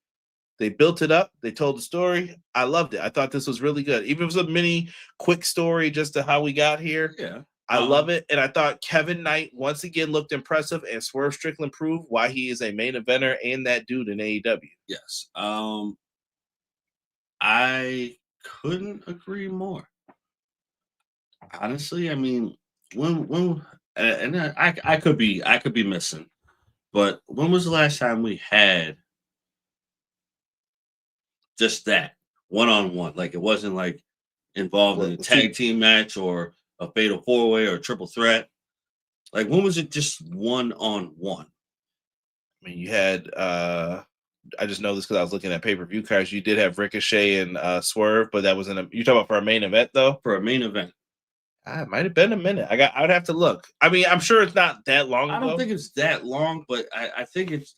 They built it up. They told the story. I loved it. I thought this was really good. Even if it was a mini quick story just to how we got here. Yeah. I love it. And I thought Kevin Knight once again looked impressive, and Swerve Strickland proved why he is a main eventer and that dude in AEW. Yes. I couldn't agree more. Honestly, I mean, I could be missing, but when was the last time we had just that one-on-one? Like it wasn't like involved in a tag team match or a fatal four-way or a triple threat. Like when was it just one-on-one? I mean, you had I just know this because I was looking at pay-per-view cards. You did have Ricochet and Swerve, but that was you talking about for a main event though? For a main event. It might have been a minute. I'd have to look. I mean, I'm sure it's not that long ago. I don't think it's that long, but I think it's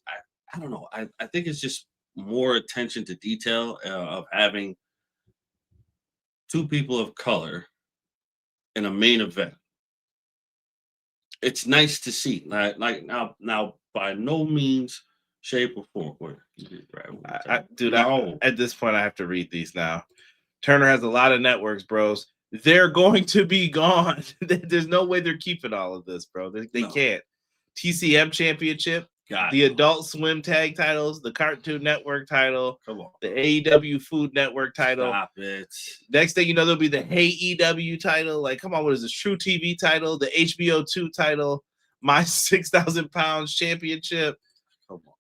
I don't know. I think it's just more attention to detail of having two people of color in a main event. It's nice to see. Like now by no means, shape, or form. At this point, I have to read these now. Turner has a lot of networks, bros. They're going to be gone. There's no way they're keeping all of this, bro. They can't. TCM Championship, the Adult Swim Tag titles, the Cartoon Network title, the AEW Food Network title. Stop it. Next thing you know, there'll be the Hey EW title. Like, come on, what is this? True TV title, the HBO 2 title, my 6,000 pounds championship. Come on.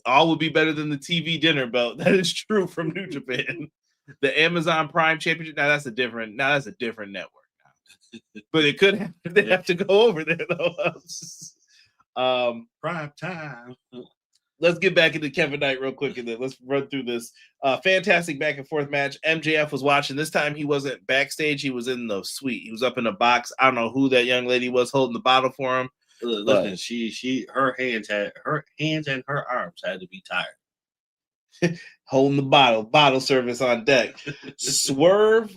All would be better than the TV dinner belt. That is true from New Japan. The Amazon Prime Championship. Now that's a different network now. But it could have, they have to go over there though. Prime time. Let's get back into Kevin Knight real quick and then let's run through this. Fantastic back and forth match. MJF was watching. This time he wasn't backstage, he was in the suite. He was up in a box. I don't know who that young lady was holding the bottle for him. Listen, her hands and her arms had to be tired. Holding the bottle service on deck. Swerve,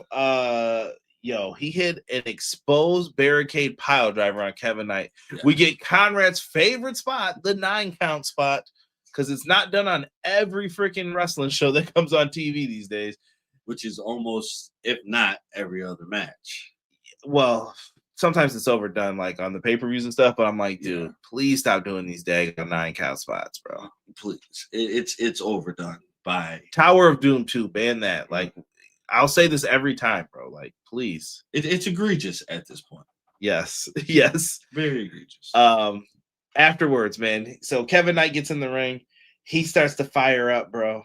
he hit an exposed barricade pile driver on Kevin Knight. Yeah. We get Conrad's favorite spot, the 9-count spot, because it's not done on every freaking wrestling show that comes on TV these days. Which is almost, if not every other match. Well, sometimes it's overdone, like on the pay-per-views and stuff, but I'm like, dude, please stop doing these daggone 9-count spots, bro. Please. It's overdone by Tower of Doom 2, ban that. Like, I'll say this every time, bro. Like, please. It's egregious at this point. Yes. Very egregious. Afterwards, man. So Kevin Knight gets in the ring. He starts to fire up, bro.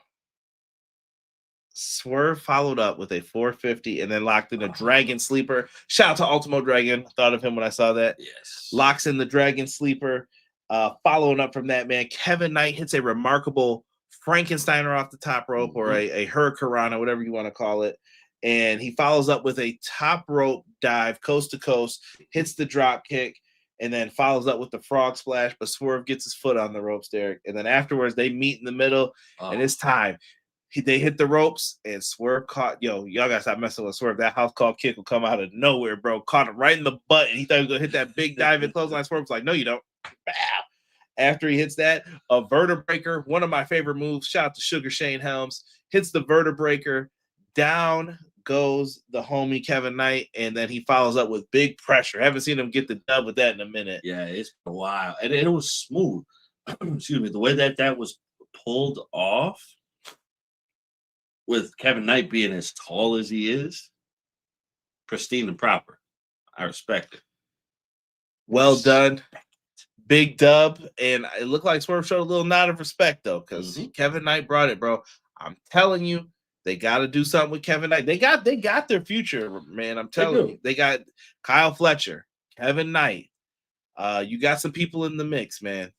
Swerve followed up with a 450 and then locked in a Dragon Sleeper. Shout out to Ultimo Dragon. Thought of him when I saw that. Yes. Locks in the Dragon Sleeper. Following up from that, man, Kevin Knight hits a remarkable Frankensteiner off the top rope, or a Hurricanrana, whatever you want to call it. And he follows up with a top rope dive, coast to coast, hits the drop kick, and then follows up with the frog splash. But Swerve gets his foot on the ropes, Derek. And then afterwards, they meet in the middle, and it's time. They hit the ropes, and Swerve caught. Y'all gotta stop messing with Swerve. That house call kick will come out of nowhere, bro. Caught him right in the butt, and he thought he was gonna hit that big dive and clothesline. Swerve was like, "No, you don't." Bow. After he hits that, a vertebreaker, one of my favorite moves. Shout out to Sugar Shane Helms. Hits the vertebreaker down, goes the homie Kevin Knight, and then he follows up with big pressure. Haven't seen him get the dub with that in a minute. Yeah, it's been a while. And it was smooth. Excuse me. The way that was pulled off with Kevin Knight being as tall as he is, pristine and proper. I respect it. Well done. Big dub. And it looked like Swerve showed a little nod of respect, though, because Kevin Knight brought it, bro. I'm telling you, they got to do something with Kevin Knight. They got their future, man. I'm telling you. They got Kyle Fletcher, Kevin Knight. You got some people in the mix, man.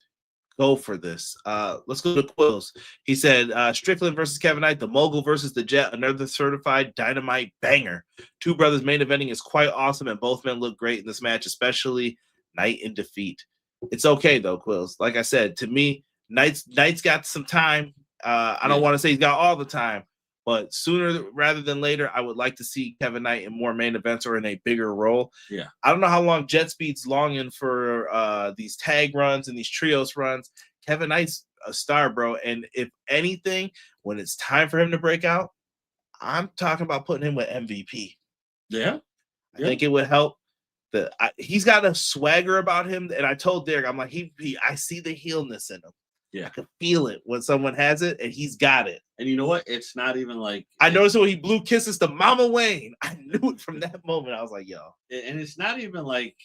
Go for this. Let's go to Quills. He said Strickland versus Kevin Knight, the Mogul versus the Jet, another certified Dynamite banger. Two brothers main eventing is quite awesome, and both men look great in this match, especially Knight in defeat. It's okay though, Quills. Like I said, to me, Knight's got some time. I don't want to say he's got all the time, but sooner rather than later, I would like to see Kevin Knight in more main events or in a bigger role. Yeah. I don't know how long Jet Speed's longing for these tag runs and these trios runs. Kevin Knight's a star, bro. And if anything, when it's time for him to break out, I'm talking about putting him with MVP. Yeah. I think it would help. He's got a swagger about him. And I told Derek, I'm like, I see the heelness in him. Yeah. I can feel it when someone has it, and he's got it. And you know what? It's not even like I noticed when he blew kisses to Mama Wayne. I knew it from that moment. I was like, yo. And it's not even like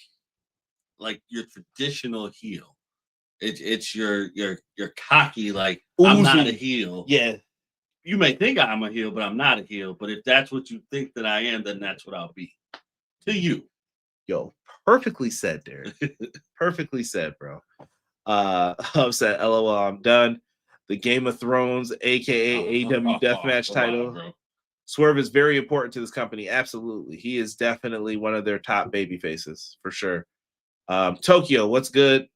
your traditional heel. It's your cocky, like, I'm not a heel. Yeah. You may think I'm a heel, but I'm not a heel. But if that's what you think that I am, then that's what I'll be. To you. Yo, perfectly said, Derek. Perfectly said, bro. Upset, LOL, I'm done. The Game of Thrones, aka AEW Deathmatch title. Swerve is very important to this company. Absolutely. He is definitely one of their top baby faces, for sure. Tokyo, what's good?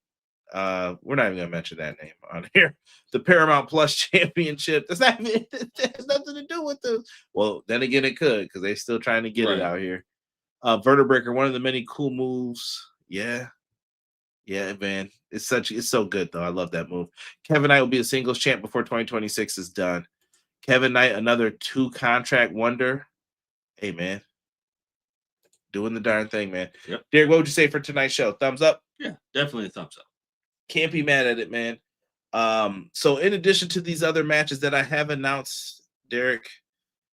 We're not even gonna mention that name on here. The Paramount Plus Championship. That's not it has nothing to do with this. Well, then again, it could, because they're still trying to get it out here. Vertebreaker, one of the many cool moves. Yeah, man. It's so good though. I love that move. Kevin Knight will be a singles champ before 2026 is done. Kevin Knight, another 2-contract wonder. Hey, man. Doing the darn thing, man. Yep. Derek, what would you say for tonight's show? Thumbs up? Yeah, definitely a thumbs up. Can't be mad at it, man. So in addition to these other matches that I have announced, Derek,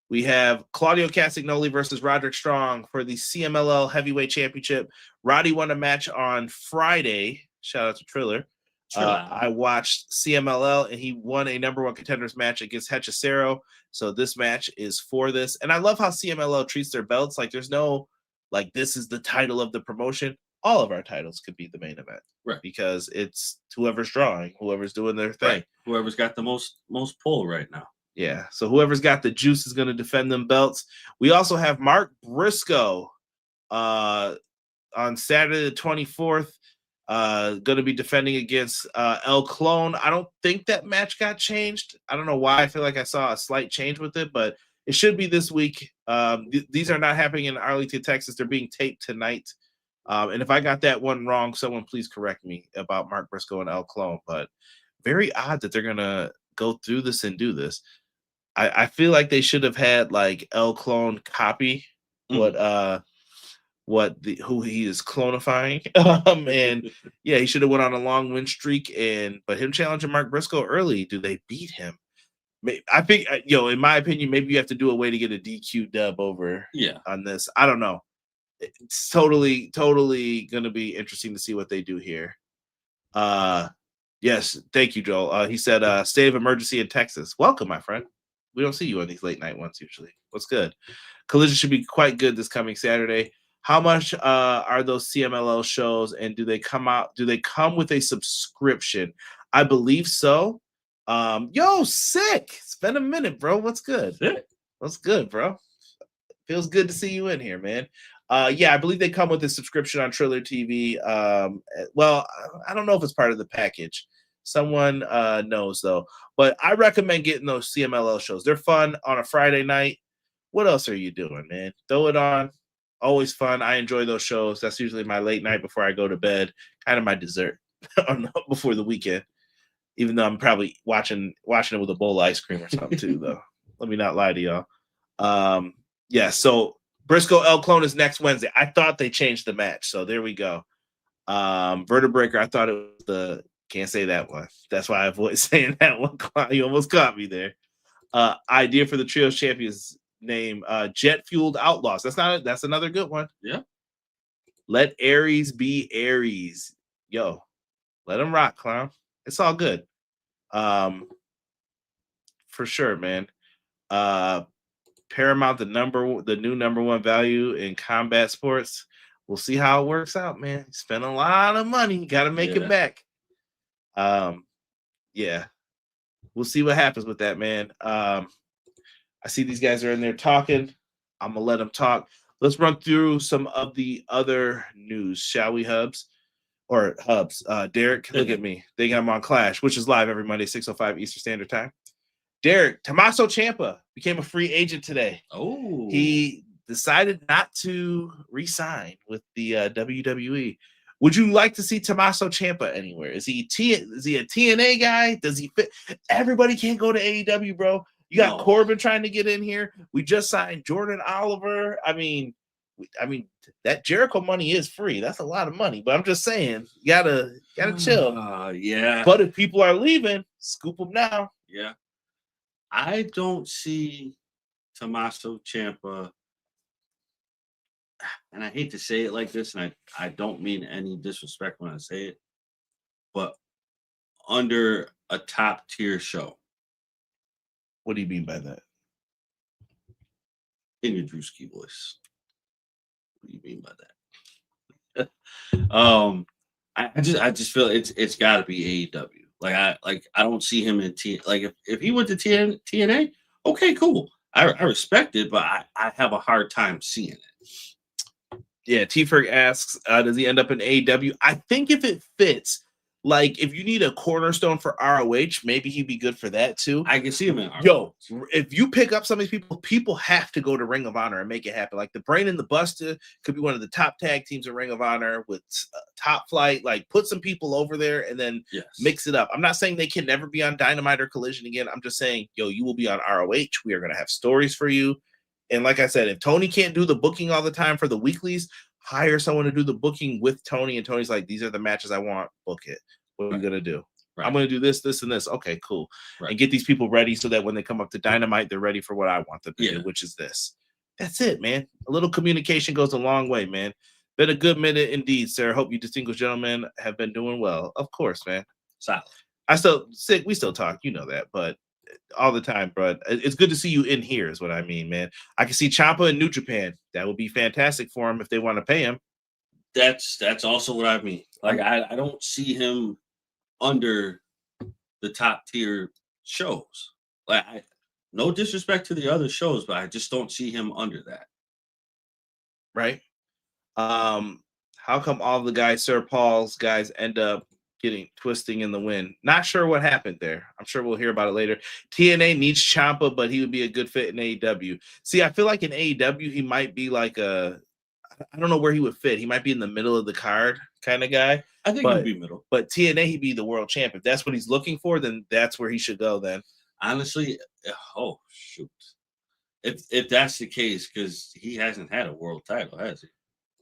we have Claudio Castagnoli versus Roderick Strong for the CMLL Heavyweight Championship. Roddy won a match on Friday. Shout out to Triller. I watched CMLL, and he won a number 1 contenders match against Hechicero. So this match is for this. And I love how CMLL treats their belts. Like, there's no, like, this is the title of the promotion. All of our titles could be the main event. Right. Because it's whoever's drawing, whoever's doing their thing. Right. Whoever's got the most pull right now. Yeah. So whoever's got the juice is going to defend them belts. We also have Mark Briscoe on Saturday the 24th. Going to be defending against El Clone. I don't think that match got changed. I don't know why. I feel like I saw a slight change with it, but it should be this week. These are not happening in Arlington, Texas. They're being taped tonight. And if I got that one wrong, someone please correct me about Mark Briscoe and El Clone. But very odd that they're going to go through this and do this. I feel like they should have had like El Clone copy who he is clonifying. And yeah, he should have went on a long win streak, but him challenging Mark Briscoe early, do they beat him? I think, in my opinion, maybe you have to do a way to get a DQ dub over on this. I don't know. It's totally going to be interesting to see what they do here. Yes, thank you, Joel. He said, state of emergency in Texas. Welcome, my friend. We don't see you on these late night ones usually. What's good? Collision should be quite good this coming Saturday. How much are those CMLL shows, and do they come with a subscription? I believe so. Sick. It's been a minute, bro. What's good? What's good, bro? Feels good to see you in here, man. I believe they come with a subscription on Triller TV. Well, I don't know if it's part of the package. Someone knows though. But I recommend getting those CMLL shows. They're fun on a Friday night. What else are you doing, man? Throw it on. Always fun. I enjoy those shows. That's usually my late night before I go to bed. Kind of my dessert before the weekend. Even though I'm probably watching it with a bowl of ice cream or something too, though. Let me not lie to y'all. Yeah, so Briscoe El Clone is next Wednesday. I thought they changed the match, so there we go. Vertebreaker, I thought it was can't say that one. That's why I avoid saying that one. You almost caught me there. Idea for the Trios Champions name, Jet Fueled Outlaws. That's another good one. Yeah. Let Aries be Aries. Yo, let them rock, clown. It's all good. For sure, man. Paramount, the new number one value in combat sports. We'll see how it works out, man. Spend a lot of money, got to make it back. Yeah, we'll see what happens with that, man. I see these guys are in there talking. I'm gonna let them talk. Let's run through some of the other news, shall we, Hubs? Or Hubs. Derek, look at me. Thinking I'm on Clash, which is live every Monday, 6:05 Eastern Standard Time. Derek, Tommaso Ciampa became a free agent today. Oh, he decided not to re-sign with the WWE. Would you like to see Tommaso Ciampa anywhere? Is he a TNA guy? Does he fit? Everybody can't go to AEW, bro. You got Corbin trying to get in here. We just signed Jordan Oliver. I mean, that Jericho money is free. That's a lot of money. But I'm just saying, you gotta chill. Yeah. But if people are leaving, scoop them now. Yeah. I don't see Tommaso Ciampa, and I hate to say it like this, and I don't mean any disrespect when I say it, but under a top tier show. What do you mean by that? In your Drewski voice. What do you mean by that? I just feel it's got to be AEW. I don't see him in if he went to TNA, okay, cool. I respect it, but I have a hard time seeing it. Yeah, T-Ferg asks, does he end up in AEW? I think if it fits, like if you need a cornerstone for ROH, maybe he'd be good for that too. I can see him in ROH. Yo, if you pick up some of these people have to go to Ring of Honor and make it happen. Like the Brain and the Buster could be one of the top tag teams in Ring of Honor with Top Flight. Like put some people over there and then mix it up. I'm not saying they can never be on Dynamite or Collision again. I'm just saying, yo, you will be on ROH. We are going to have stories for you. And like I said, if Tony can't do the booking all the time for the weeklies, hire someone to do the booking with Tony. And Tony's like, these are the matches I want. Book it. What are you going to do? Right. I'm going to do this, this, and this. Okay, cool. Right. And get these people ready so that when they come up to Dynamite, they're ready for what I want them to do, which is this. That's it, man. A little communication goes a long way, man. Been a good minute indeed, sir. Hope you distinguished gentlemen have been doing well. Of course, man. Solid. We still talk. You know that, but all the time, bro. It's good to see you in here is what I mean, man. I can see Ciampa in New Japan. That would be fantastic for him if they want to pay him. That's also what I mean. Like, I don't see him under the top tier shows. Like, no disrespect to the other shows, but I just don't see him under that. Right? How come all the guys, Sir Paul's guys, end up twisting in the wind? Not sure what happened there. I'm sure we'll hear about it later. TNA needs Ciampa, but he would be a good fit in AEW. See, I feel like in AEW he might be like I don't know where he would fit. He might be in the middle of the card kind of guy. I think he'd be middle. But TNA, he'd be the world champ. If that's what he's looking for, then that's where he should go then. Honestly, oh shoot. If that's the case, because he hasn't had a world title, has he?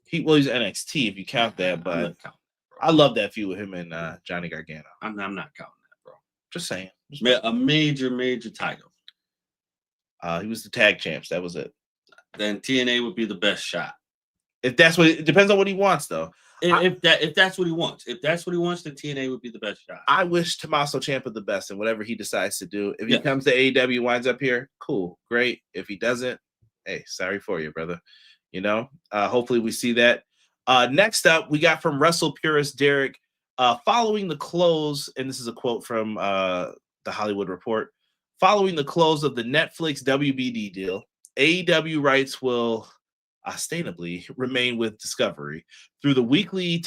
He's NXT if you count that, but I love that feud with him and Johnny Gargano. I'm not counting that, bro. Just saying. A major title. He was the tag champs. That was it. Then TNA would be the best shot. If that's what it depends on what he wants, though. If that's what he wants, then TNA would be the best shot. I wish Tommaso Ciampa the best in whatever he decides to do. If he comes to AEW, winds up here, cool, great. If he doesn't, hey, sorry for you, brother. You know, hopefully we see that. Next up, we got from Wrestle Purist Derek. Following the close, and this is a quote from the Hollywood Report. Following the close of the Netflix WBD deal, AEW rights will ostensibly remain with Discovery through the weekly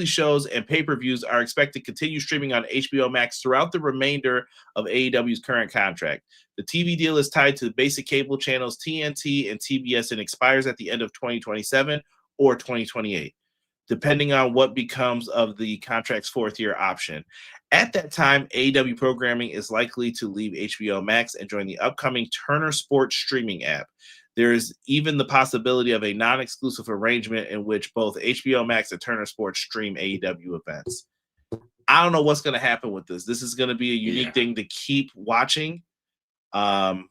shows and pay-per-views are expected to continue streaming on HBO Max throughout the remainder of AEW's current contract. The TV deal is tied to the basic cable channels TNT and TBS and expires at the end of 2027 or 2028, depending on what becomes of the contract's fourth-year option. At that time, AEW programming is likely to leave HBO Max and join the upcoming Turner Sports streaming app. There is even the possibility of a non-exclusive arrangement in which both HBO Max and Turner Sports stream AEW events. I don't know what's going to happen with this. This is going to be a unique thing to keep watching. Most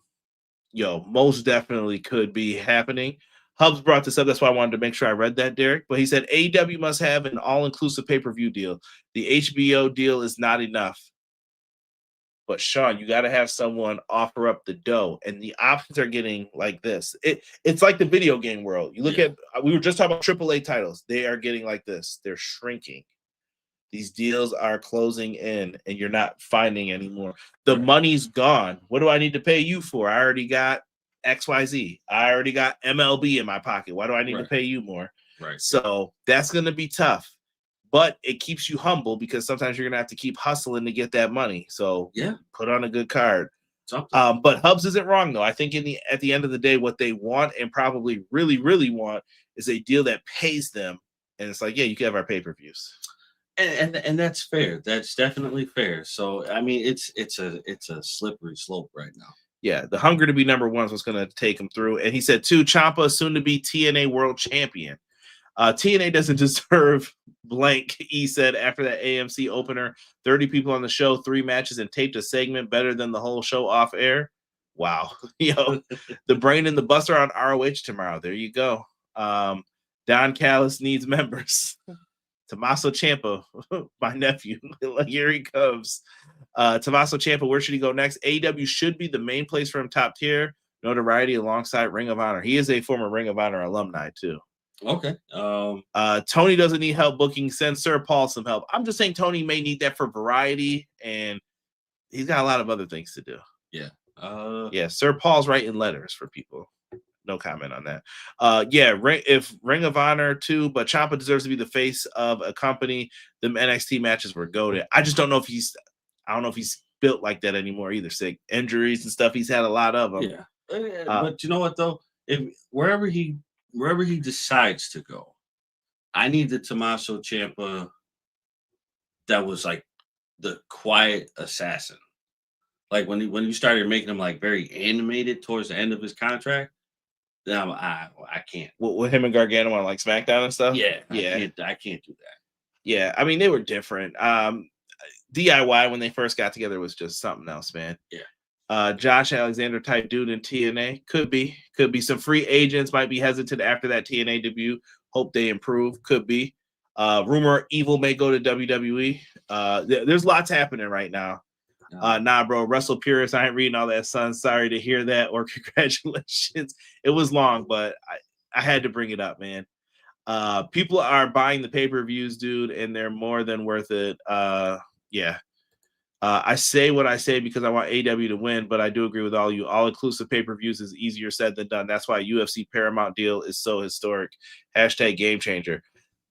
definitely could be happening. Hubs brought this up. That's why I wanted to make sure I read that, Derek. But he said AEW must have an all-inclusive pay-per-view deal. The HBO deal is not enough. But Sean, you got to have someone offer up the dough, and the options are getting like this. It's like the video game world. You look at, we were just talking about AAA titles. They are getting like this. They're shrinking. These deals are closing in, and you're not finding anymore. The money's gone. What do I need to pay you for? I already got XYZ. I already got MLB in my pocket. Why do I need to pay you more? Right. So that's going to be tough. But it keeps you humble because sometimes you're going to have to keep hustling to get that money. So put on a good card. But Hubs isn't wrong, though. I think at the end of the day, what they want and probably really, really want is a deal that pays them. And it's like, you can have our pay-per-views. And that's fair. That's definitely fair. So, I mean, it's a slippery slope right now. Yeah, the hunger to be number one is what's going to take him through. And he said, too, Ciampa is soon to be TNA World Champion. TNA doesn't deserve blank, he said after that AMC opener. 30 people on the show, 3 matches, and taped a segment better than the whole show off air. Wow. The Brain and the Bus are on ROH tomorrow. There you go. Don Callis needs members. Tommaso Ciampa, my nephew. Here he comes. Tommaso Ciampa, where should he go next? AEW should be the main place for him, top tier. Notoriety alongside Ring of Honor. He is a former Ring of Honor alumni, too. Okay. Tony doesn't need help booking. Send Sir Paul some help. I'm just saying Tony may need that for variety, and he's got a lot of other things to do. Yeah. Sir Paul's writing letters for people. No comment on that. If Ring of Honor too, but Ciampa deserves to be the face of a company. Them NXT matches were goated. I just don't know if he's built like that anymore either. Sick injuries and stuff. He's had a lot of them. Yeah. But you know what though? If wherever he decides to go, I need the Tommaso Ciampa that was like the quiet assassin. Like when you started making him like very animated towards the end of his contract, then I can't. With him and Gargano on like SmackDown and stuff? Yeah. I can't do that. Yeah, I mean they were different. DIY when they first got together was just something else, man. Yeah. Josh Alexander type dude in TNA could be some free agents might be hesitant after that TNA debut. Hope they improve. Could be. Rumor Evil may go to WWE. There's lots happening right now. Nah, bro. Russell Purist. I ain't reading all that, son. Sorry to hear that. Or congratulations. It was long, but I had to bring it up, man. People are buying the pay-per-views, dude, and they're more than worth it. I say what I say because I want AEW to win, but I do agree with all you. All-inclusive pay-per-views is easier said than done. That's why UFC Paramount deal is so historic. # game changer.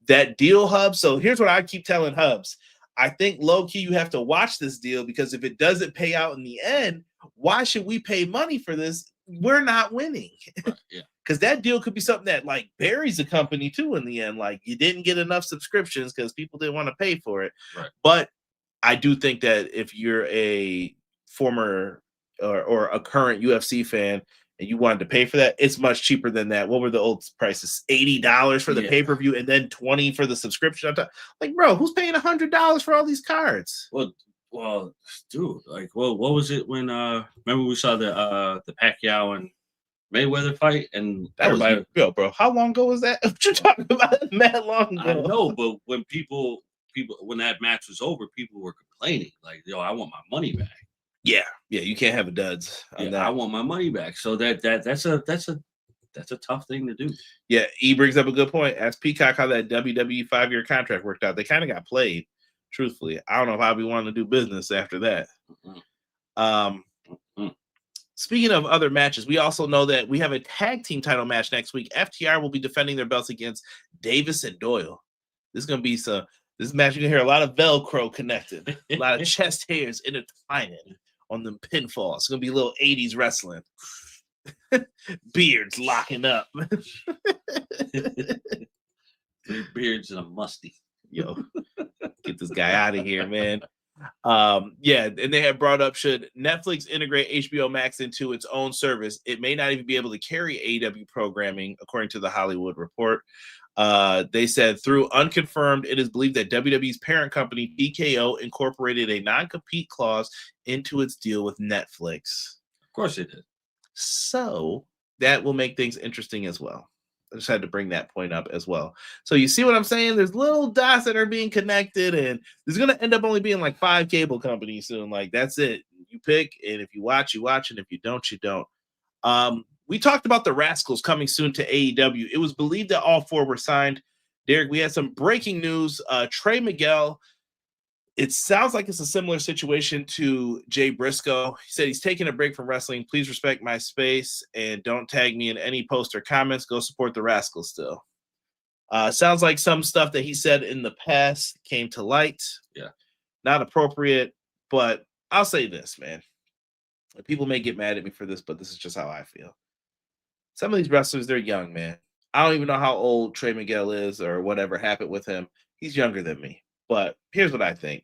That deal, Hubs. So here's what I keep telling Hubs. I think low-key you have to watch this deal because if it doesn't pay out in the end, why should we pay money for this? We're not winning. Yeah. Because that deal could be something that like buries the company too in the end. Like you didn't get enough subscriptions because people didn't want to pay for it. Right. But I do think that if you're a former or a current UFC fan and you wanted to pay for that, it's much cheaper than that. What were the old prices? $80 for the pay-per-view and then $20 for the subscription. Like, bro, who's paying $100 for all these cards? Well, dude, like, what was it when remember we saw the Pacquiao and Mayweather fight, and that was bro. How long ago was that? What you talking about? That long ago? I know, but when people when that match was over, people were complaining like, "Yo, I want my money back." Yeah, you can't have a duds on that. I want my money back. So that's a tough thing to do. Yeah, he brings up a good point. Ask Peacock how that WWE 5-year contract worked out. They kind of got played. Truthfully, I don't know if I'll be wanting to do business after that. Speaking of other matches, we also know that we have a tag team title match next week. FTR will be defending their belts against Davis and Doyle. This is going to be this match. You're going to hear a lot of Velcro connected, a lot of chest hairs intertwining on them pinfalls. It's going to be a little 80s wrestling. Beards locking up. 3 beards and a musty. Yo, get this guy out of here, man. Yeah, and they have brought up, should Netflix integrate HBO Max into its own service, it may not even be able to carry AEW programming, according to the Hollywood Report. They said, through unconfirmed, it is believed that WWE's parent company TKO incorporated a non-compete clause into its deal with Netflix. Of course it did. So that will make things interesting as well. I just had to bring that point up as well. So you see what I'm saying? There's little dots that are being connected, and there's going to end up only being like 5 cable companies soon. Like, that's it. You pick, and if you watch, you watch, and if you don't, you don't. We talked about the Rascals coming soon to AEW. It was believed that all 4 were signed. Derek, we had some breaking news. Trey Miguel, it sounds like it's a similar situation to Jay Briscoe. He said he's taking a break from wrestling. Please respect my space and don't tag me in any post or comments. Go support the Rascals still. Sounds like some stuff that he said in the past came to light. Yeah. Not appropriate, but I'll say this, man. People may get mad at me for this, but this is just how I feel. Some of these wrestlers, they're young, man. I don't even know how old Trey Miguel is or whatever happened with him. He's younger than me. But here's what I think.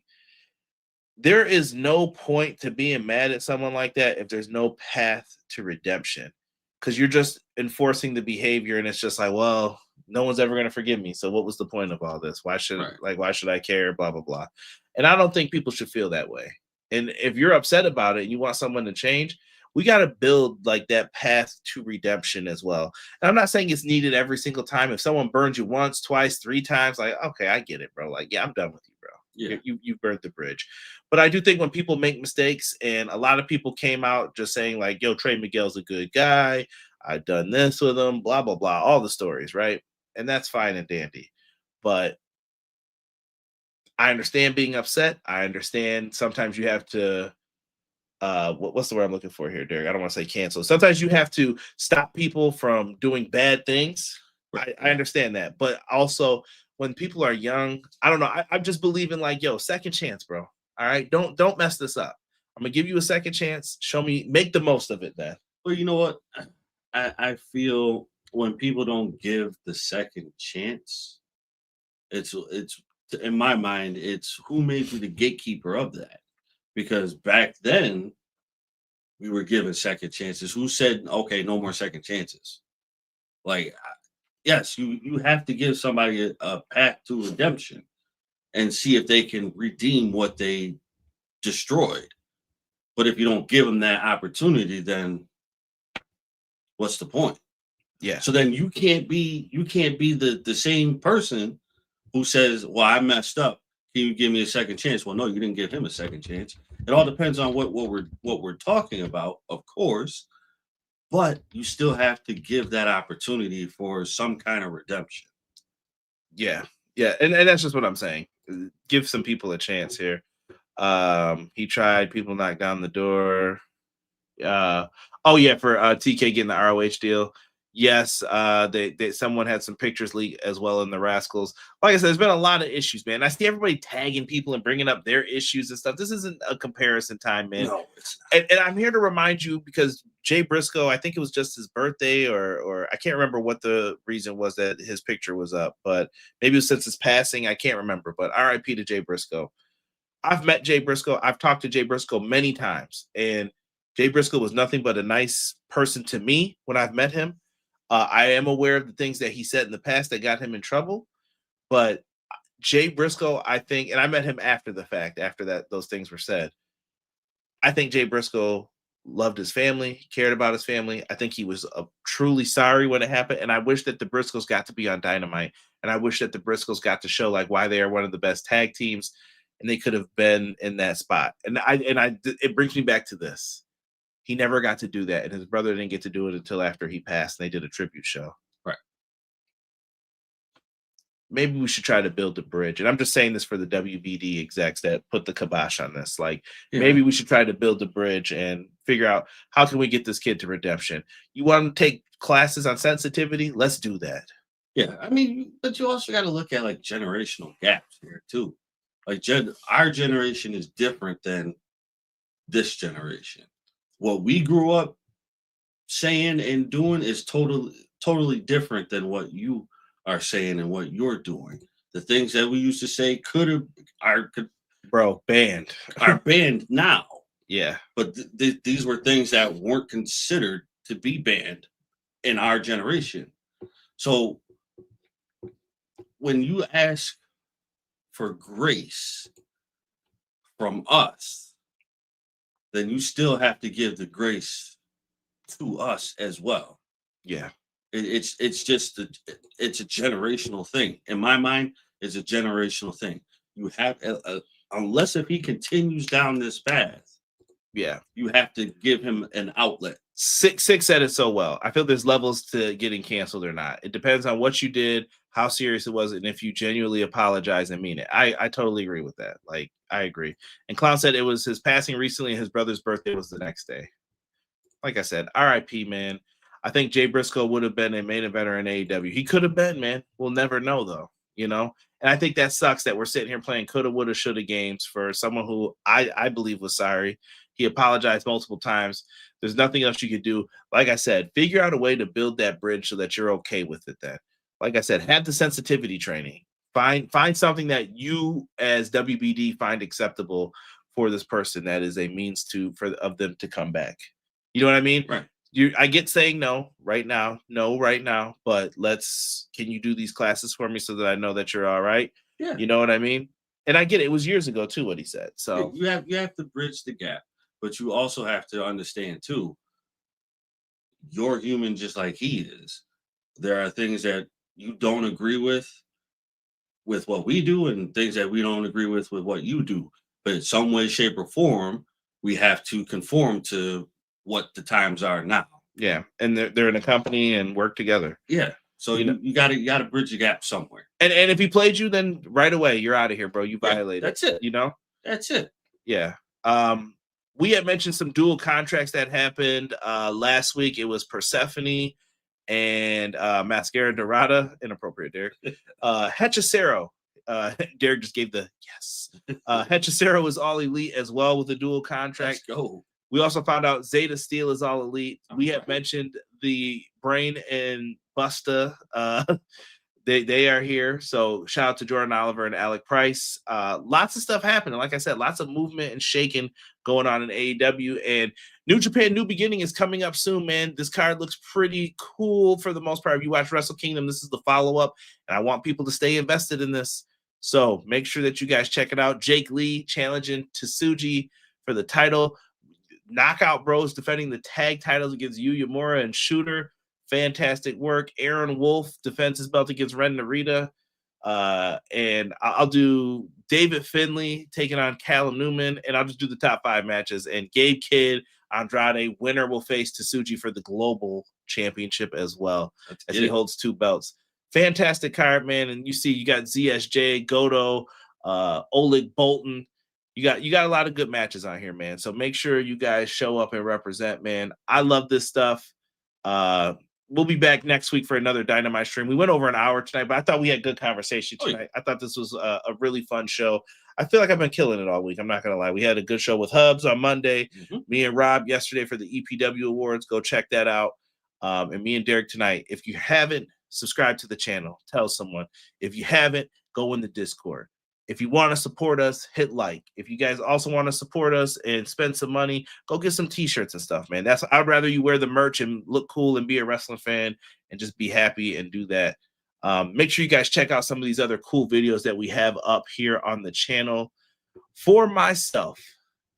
There is no point to being mad at someone like that if there's no path to redemption, because you're just enforcing the behavior, and it's just like, well, no one's ever going to forgive me. So what was the point of all this? Why should I care? Blah, blah, blah. And I don't think people should feel that way. And if you're upset about it and you want someone to change, we got to build like that path to redemption as well. And I'm not saying it's needed every single time. If someone burns you once, twice, 3 times, like, okay, I get it, bro. Like, yeah, I'm done with you, bro. Yeah. You burned the bridge. But I do think when people make mistakes, and a lot of people came out just saying like, yo, Trey Miguel's a good guy. I've done this with him, blah, blah, blah, all the stories, right? And that's fine and dandy. But I understand being upset. I understand sometimes you have to what's the word I'm looking for here, Derek? I don't want to say cancel. Sometimes you have to stop people from doing bad things. I understand that. But also when people are young, I don't know. I'm just believing like, yo, second chance, bro. All right. Don't mess this up. I'm gonna give you a second chance. Show me, make the most of it then. Well, you know what? I feel when people don't give the second chance, it's in my mind, it's who made you the gatekeeper of that. Because back then, we were given second chances. Who said, okay, no more second chances? Like, yes, you have to give somebody a path to redemption and see if they can redeem what they destroyed. But if you don't give them that opportunity, then what's the point? Yeah. So then you can't be the same person who says, well, I messed up. Can you give me a second chance? Well, no, you didn't give him a second chance. It all depends on what we're talking about, of course, but you still have to give that opportunity for some kind of redemption. Yeah. And that's just what I'm saying. Give some people a chance here. He tried, people knocked down the door. For TK getting the ROH deal. Yes, they someone had some pictures leaked as well in the Rascals. Like I said, there's been a lot of issues, man. I see everybody tagging people and bringing up their issues and stuff. This isn't a comparison time, man. No, it's not. And I'm here to remind you, because Jay Briscoe, I think it was just his birthday, or I can't remember what the reason was that his picture was up, but maybe it was since his passing. I can't remember, but RIP to Jay Briscoe. I've met Jay Briscoe. I've talked to Jay Briscoe many times, and Jay Briscoe was nothing but a nice person to me when I've met him. I am aware of the things that he said in the past that got him in trouble, but Jay Briscoe, I think, and I met him after the fact, after that those things were said. I think Jay Briscoe loved his family, cared about his family. I think he was truly sorry when it happened, and I wish that the Briscoes got to be on Dynamite, and I wish that the Briscoes got to show like why they are one of the best tag teams, and they could have been in that spot. And it brings me back to this. He never got to do that, and his brother didn't get to do it until after he passed, and they did a tribute show. Right. Maybe we should try to build a bridge. And I'm just saying this for the WBD execs that put the kibosh on this. Like, maybe we should try to build a bridge and figure out how can we get this kid to redemption. You want to take classes on sensitivity? Let's do that. Yeah, I mean, but you also got to look at like generational gaps here too. Like our generation is different than this generation. What we grew up saying and doing is totally different than what you are saying and what you're doing. The things that we used to say bro, banned. are banned now. Yeah. But these were things that weren't considered to be banned in our generation. So when you ask for grace from us, then you still have to give the grace to us as well. Yeah. It's just it's a generational thing. In my mind, it's a generational thing. You have unless if he continues down this path, Yeah. you have to give him an outlet. Six said it so well. I feel there's levels to getting canceled or not. It depends on what you did, how serious it was, and if you genuinely apologize and mean it. I totally agree with that. Like, I agree. And Clown said it was his passing recently and his brother's birthday was the next day. Like I said, RIP, man. I think Jay Briscoe would have been a main eventer in AEW. He could have been, man. We'll never know, though, you know? And I think that sucks that we're sitting here playing coulda, woulda, shoulda games for someone who I believe was sorry. He apologized multiple times. There's nothing else you could do. Like I said, figure out a way to build that bridge so that you're okay with it then. Like I said, have the sensitivity training. Find something that you as WBD find acceptable for this person that is a means of them to come back. You know what I mean? Right. I get saying no right now, but can you do these classes for me so that I know that you're all right? Yeah. You know what I mean? And I get it. It was years ago too, what he said. So you have to bridge the gap, but you also have to understand too, you're human just like he is. There are things that you don't agree with what we do and things that we don't agree with what you do. But in some way, shape, or form, we have to conform to what the times are now. Yeah, and they're in a company and work together. Yeah, so you gotta bridge the gap somewhere. And if he played you, then right away you're out of here, bro. You violated. That's it. You know. That's it. Yeah. We had mentioned some dual contracts that happened last week. It was Persephone and Mascara Dorada. Inappropriate, Derek. Hechicero. Derek just gave the yes. Hechicero was all elite as well with a dual contract. Let's go. We also found out Zeta Steel is all elite. We have mentioned the Brain and Busta. They are here. So shout out to Jordan Oliver and Alec Price. Lots of stuff happening. Like I said, lots of movement and shaking going on in AEW. And New Japan New Beginning is coming up soon, man. This card looks pretty cool for the most part. If you watch Wrestle Kingdom, this is the follow-up. And I want people to stay invested in this. So make sure that you guys check it out. Jake Lee challenging Tsuji for the title. Knockout Bros defending the tag titles against Yu Yamura and Shooter. Fantastic work. Aaron Wolf defends his belt against Ren Narita. And I'll do David Finlay taking on Callum Newman, and I'll just do the top 5 matches. And Gabe Kidd, Andrade, winner will face Tsuji for the global championship as well, as he holds 2 belts. Fantastic card, man. And you got ZSJ, Goto, Oleg Bolton. You got a lot of good matches on here, man. So make sure you guys show up and represent, man. I love this stuff. We'll be back next week for another Dynamite stream. We went over an hour tonight, but I thought we had good conversation tonight. I thought this was a really fun show. I feel like I've been killing it all week. I'm not going to lie. We had a good show with Hubs on Monday. Me and Rob yesterday for the EPW Awards. Go check that out. And me and Derek tonight. If you haven't subscribed to the channel, tell someone. If you haven't, go in the Discord. If you want to support us, hit like. If you guys also want to support us and spend some money, go get some t-shirts and stuff, man. I'd rather you wear the merch and look cool and be a wrestling fan and just be happy and do that. Make sure you guys check out some of these other cool videos that we have up here on the channel. For myself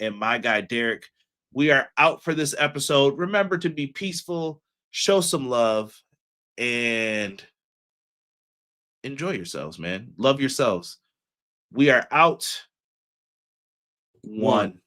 and my guy, Derek, we are out for this episode. Remember to be peaceful, show some love, and enjoy yourselves, man. Love yourselves. We are out. 1.